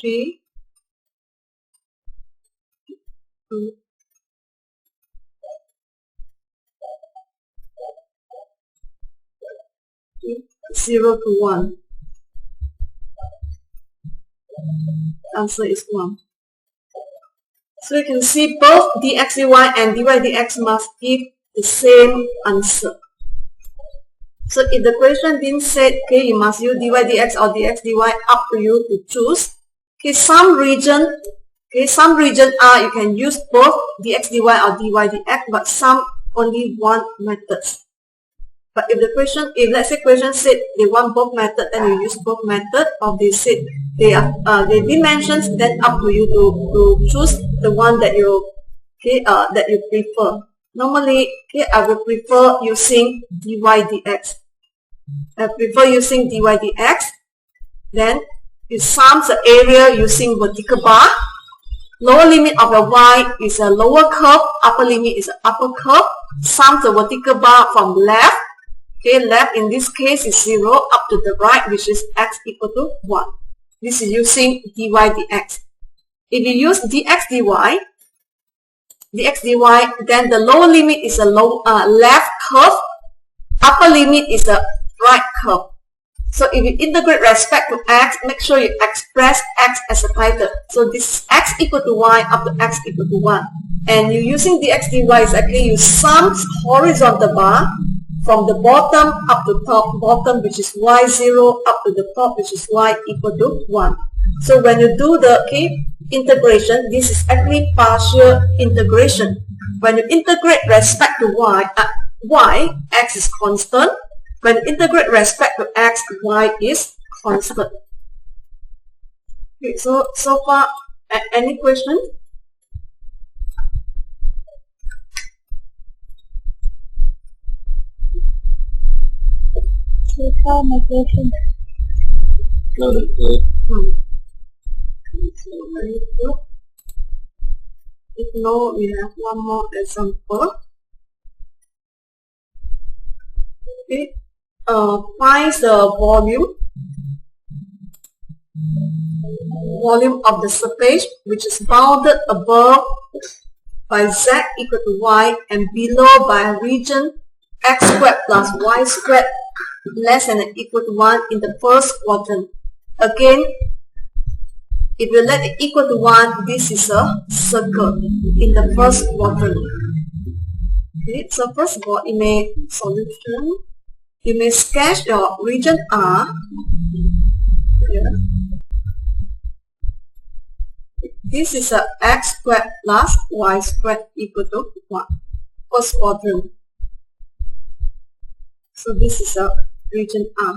3 0 to 1. Answer is 1. So you can see both dx dy and dy dx must give the same answer. So if the question didn't say, okay, you must use dy dx or dx dy, up to you to choose. Okay, some region are you can use both dx dy or dy dx, but some only one method. But if the question, if let's say question said they want both method, then you use both method. Or they said they are dimensions, then up to you to choose the one that you that you prefer. Normally, I would prefer using dy dx. I prefer using dy dx. Then you sum the area using vertical bar. Lower limit of the y is a lower curve. Upper limit is an upper curve. Sum the vertical bar from left. Okay, left in this case is 0, up to the right, which is x equal to 1. This is using dy dx. If you use dx dy, then the lower limit is a left curve, upper limit is a right curve. So if you integrate respect to x, make sure you express x as a title. So this x equal to y up to x equal to 1. And you're using dx dy is actually you sum horizontal bar from the bottom up to top, bottom which is y0 up to the top which is y equal to 1. So when you do the integration, this is actually partial integration. When you integrate respect to y, x is constant. When you integrate respect to x, y is constant. Okay, so far, any question? So far, my question. No, that's good. So very good. If no, we have one more example. Okay. Find the volume of the surface which is bounded above by z equal to y and below by a region x squared plus y squared less than or equal to 1 in the first quadrant. Again, if you let it equal to 1, this is a circle in the first quadrant. Okay, so first of all, you may sketch your region R here. This is a x squared plus y squared equal to 1. First quadrant. So this is a region R.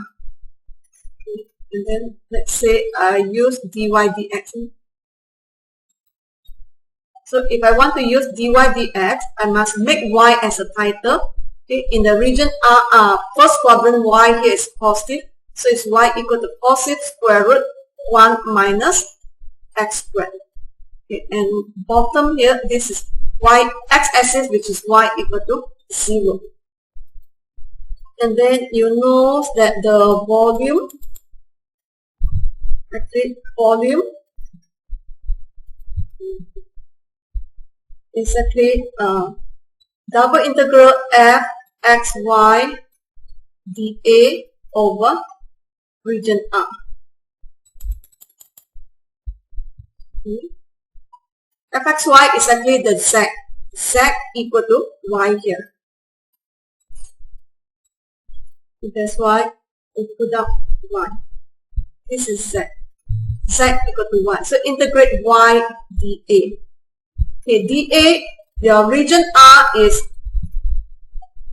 Okay. And then let's say I use dy dx. So if I want to use dy dx, I must make y as a title. Okay. In the region R, first quadrant y here is positive. So it's y equal to positive square root 1 minus x squared. Okay. And bottom here, this is y x-axis which is y equal to 0. And then you know that the volume is actually double integral f x y dA over region R. Fxy is actually the z equal to y here. That's why we put up y. This is z equal to y. So integrate y dA. Okay, dA, your region R is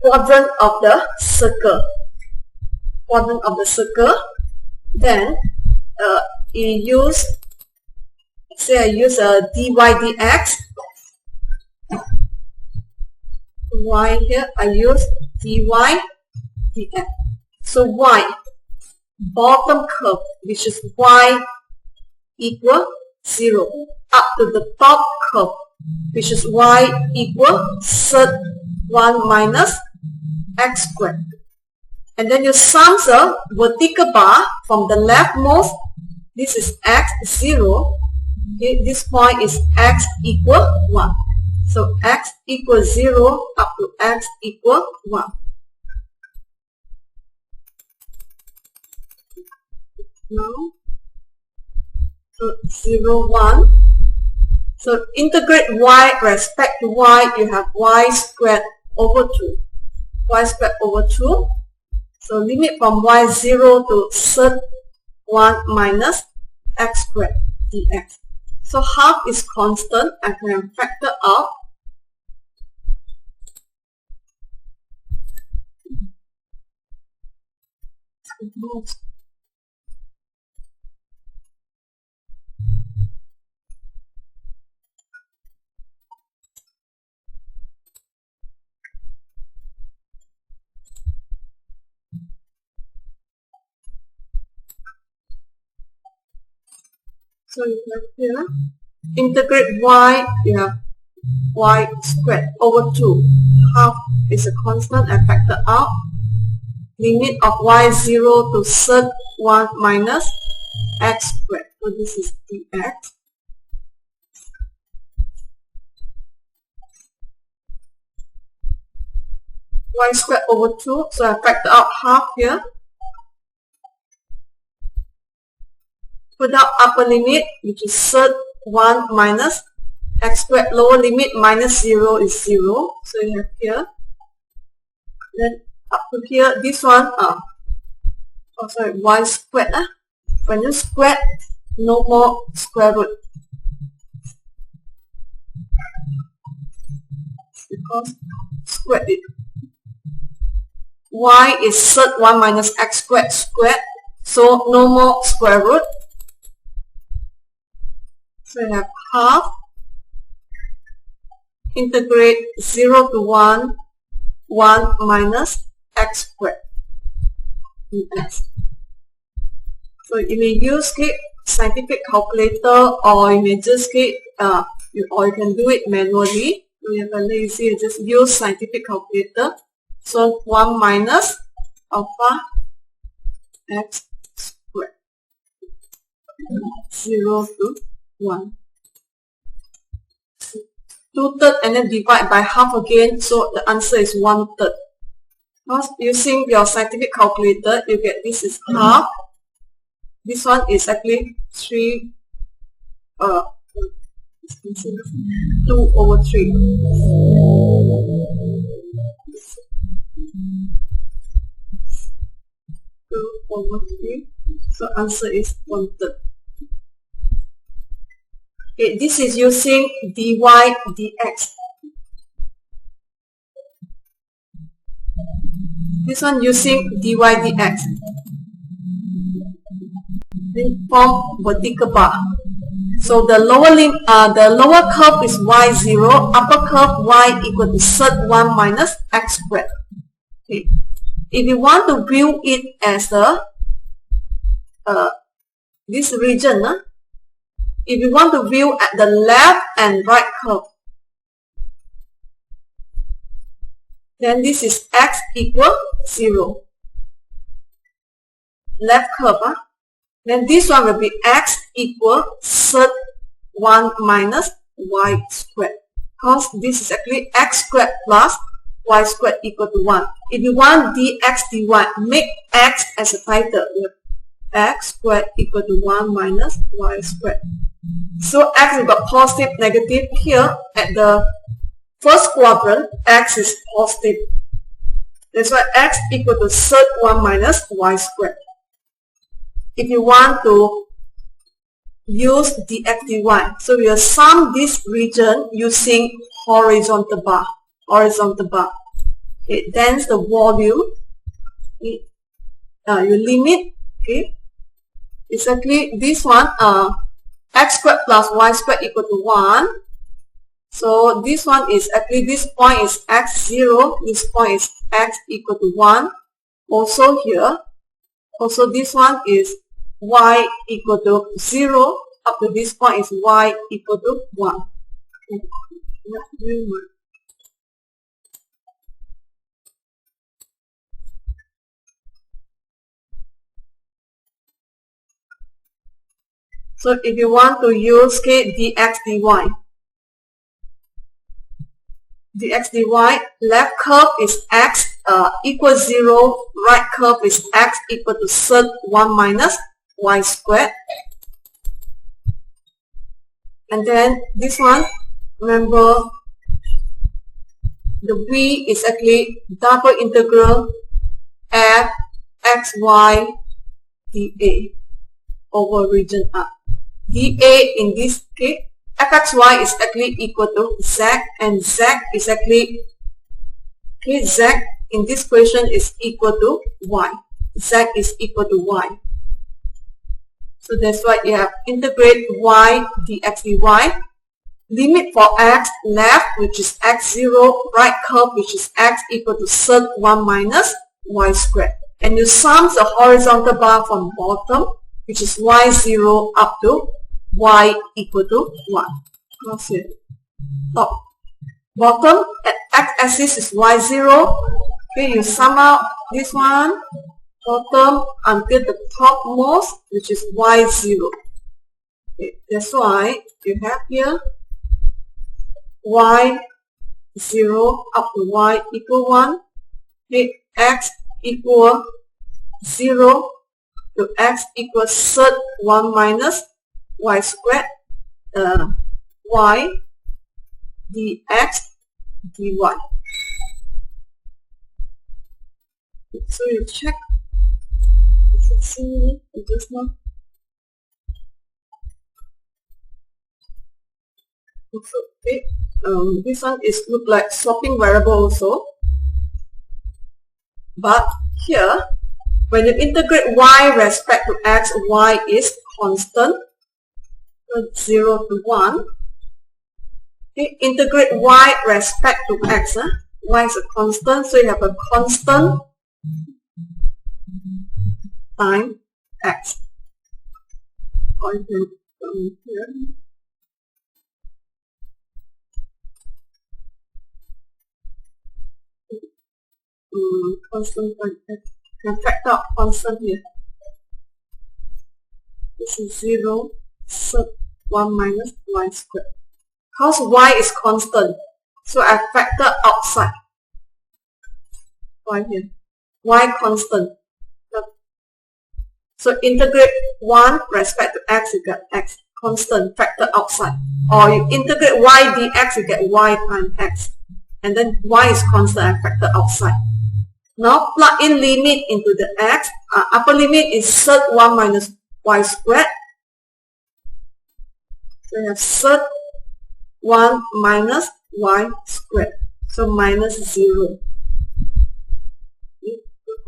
quadrant of the circle. Quadrant of the circle. Then you use, say I use a dy dx. Y here, I use dy dx. So y, bottom curve, which is y equal 0 up to the top curve, which is y equal sud 1 minus x squared. And then you sum the vertical bar from the leftmost. This is x 0. Okay, this point is x equal 1. So x equals 0 up to x equal 1. Now, so 0, 1. So integrate y respect to y, you have y squared over 2. Y squared over 2. So limit from y 0 to sud 1 minus x squared dx. So half is constant. I can factor out. So you have here, integrate y, you have y squared over 2. Half is a constant, I factor out. Limit of y 0 to sud 1 minus x squared. So this is dx. Y squared over 2, so I factor out half here. Put out upper limit, which is sud 1 minus x squared. Lower limit minus 0 is 0. So you have here. Then up to here, this one, y squared. When you square, no more square root. Because squared it. Y is sud 1 minus x squared squared. So no more square root. So you have half, integrate 0 to 1, 1 minus x squared dx. So you may use scientific calculator, or you may just or you can do it manually. So you have a lazy, just use scientific calculator. So 1 minus alpha x squared, 0 to 1. 2/3 and then divide by half again, so the answer is 1/3. Now using your scientific calculator, you get this is half. This one is actually 2 over 3. 2 over 3. So answer is 1/3. Okay, this is using dy dx. This one using dy dx. Then form vertical bar. So the lower curve is y0, upper curve y equal to sud 1 minus x squared. Okay. If you want to view it as this region, if you want to view at the left and right curve, then this is x equal 0. Left curve, then this one will be x equal sud 1 minus y squared. Because this is actually x squared plus y squared equal to 1. If you want dx dy, make x as a title. X squared equal to 1 minus y squared. So x is got positive, negative. Here at the first quadrant, x is positive. That's why x equal to sud 1 minus y squared. If you want to use dx dy, so we will sum this region using horizontal bar. Horizontal bar. Okay, then the volume. Okay, you limit. Okay, it's actually this one. X squared plus y squared equal to 1. So this one is actually, this point is x0, this point is x equal to 1. Also here, also this one is y equal to 0, up to this point is y equal to 1. So if you want to use dx dy, left curve is x equals 0, right curve is x equal to sub 1 minus y squared. And then this one, remember the v is actually double integral f xy dA over region R. dA in this case, fxy is actually equal to z, and z is actually, z in this question is equal to y. Z is equal to y. So that's why you have integrate y dx dy. Limit for x left, which is x0, right curve, which is x equal to sub 1 minus y squared. And you sum the horizontal bar from bottom, which is y0 up to y equal to 1. Let's see. Top. Bottom at x-axis is y0. Okay, you sum out this one, bottom until the topmost, which is y0. Okay, that's why you have here y0 up to y equal 1. Okay, x equal 0 to x equals sub 1 minus y squared y dx dy. So you check. See just now. Also, okay. This one is look like swapping variable also. But here, when you integrate y respect to x, y is constant. 0 to 1. Okay, integrate y respect to x. Y is a constant, so you have a constant times x. Or you can come here. Constant times x. You can factor out constant here. This is 0 sub 1 minus y squared. Because y is constant, so I factor outside. Y here. Y constant. So integrate 1 respect to x, you get x. Constant, factor outside. Or you integrate y dx, you get y times x. And then y is constant, I factor outside. Now plug in limit into the x. Upper limit is sub 1 minus y squared. So you have sub 1 minus y squared. So minus 0.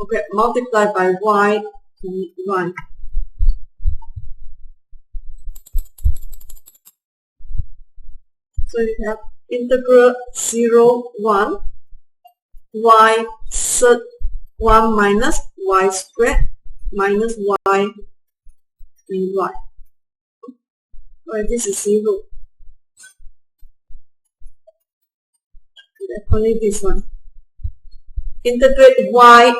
Okay, multiply by y dy. So you have integral 0, 1 y sub 1 minus y squared minus y dy. Well, this is 0. Only this one. Integrate y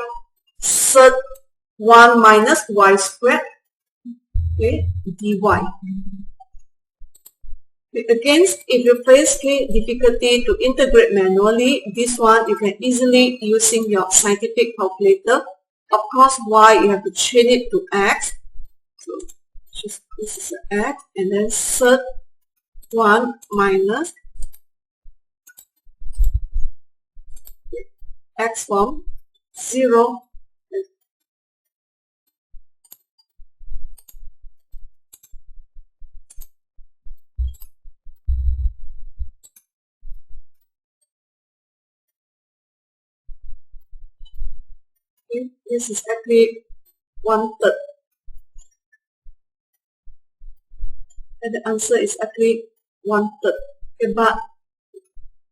sub 1 minus y squared, okay, dy. Again, if you face difficulty to integrate manually, this one you can easily using your scientific calculator. Of course, y you have to change it to x. So this is x, and then sub 1 minus x from 0. Okay, this is actually 1/3. And the answer is actually 1/3. Okay, but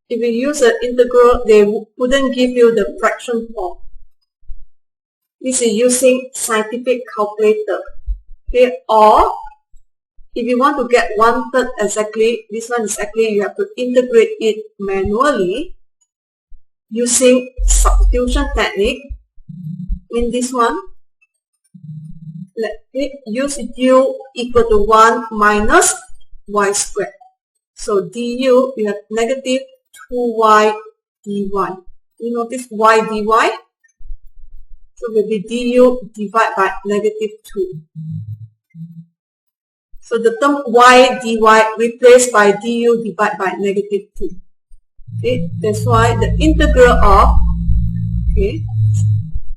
if you use an integral, they wouldn't give you the fraction form. This is using scientific calculator. Okay, or if you want to get 1/3 exactly, this one exactly, you have to integrate it manually using substitution technique. In this one, let's use u equal to 1 minus y squared. So du, you have negative 2y dy. You notice y dy? So it will be du divided by negative 2. So the term y dy replaced by du divided by negative 2. Okay, that's why the integral of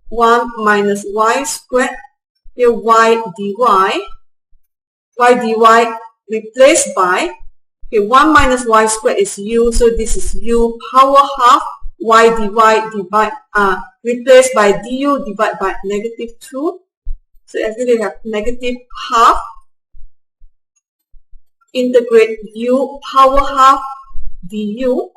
1 minus y squared, here y dy replaced by 1 minus y squared is u, so this is u power half y dy replaced by du divided by negative 2. So actually we have negative half integrate u power half du.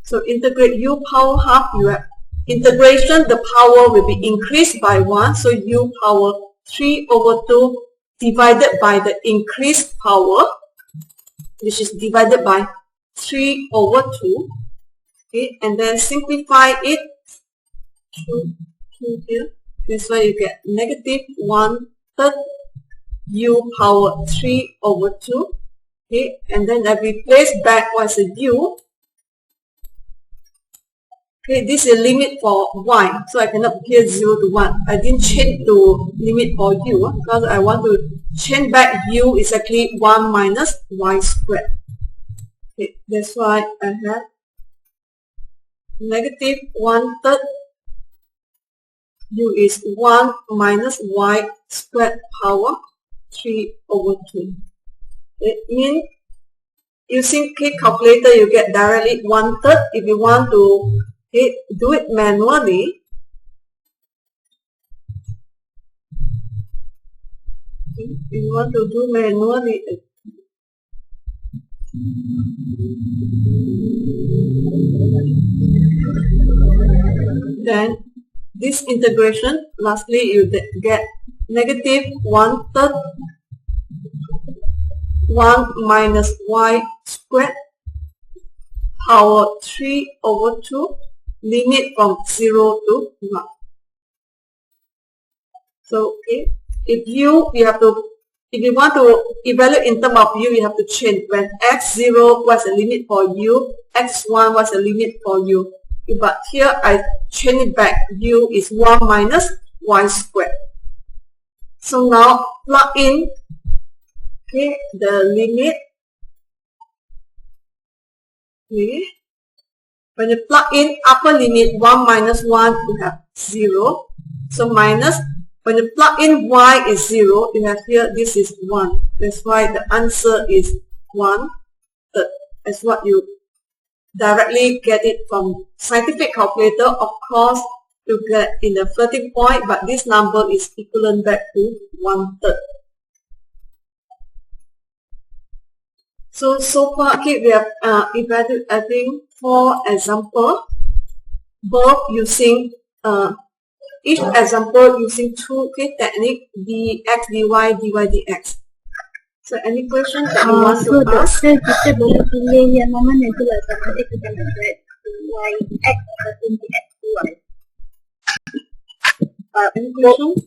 So integrate u power half, you have integration, the power will be increased by 1, so u power 3 over 2 divided by the increased power, which is divided by 3 over 2. Okay, and then simplify it to here. This way you get negative 1/3 u power 3 over 2. Okay, and then I replace back what's a u. Okay, this is a limit for y, so I cannot here 0 to 1. I didn't change to limit for u because I want to change back u is actually 1 minus y squared. Okay, that's why I have negative 1/3 u is 1 minus y squared power 3 over 2. It means using K calculator you get directly 1/3. If you want to do it manually, then this integration, lastly you get negative 1/3 1 minus y squared power 3 over 2, limit from 0 to 1. So if you want to evaluate in terms of u, you have to change. When x0 was a limit for u, x1 was a limit for u. But here I change it back. U is 1 minus y squared. So now plug in the limit. When you plug in upper limit 1 minus 1, you have 0. So minus, when you plug in y is 0, you have here, this is 1. That's why the answer is 1/3. That's what you directly get it from scientific calculator. Of course, you get in the floating point, but this number is equivalent back to 1/3. So far, we have evaluated, I think, 4 examples, both using each example using 2 technique, dx, dy, dx. So any questions that you want to ask? So kita boleh pilih yang mana tu lah, sama ada kita nak buat dx ataupun dx dy. Any questions?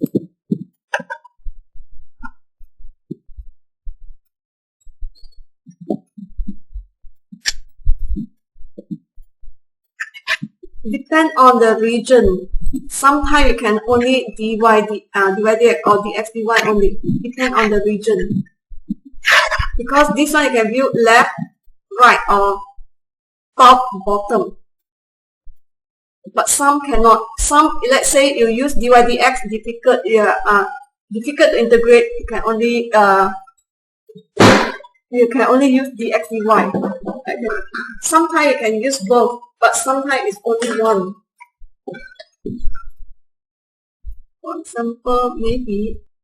Depend on the region. Sometimes you can only dy dx or dx dy only. Depend on the region. Because this one you can view left, right, or top, bottom. But some cannot. Some, let's say you use dy dx, difficult to integrate. You can only use dx dy. Sometimes you can use both, but sometimes it's only one. For example, maybe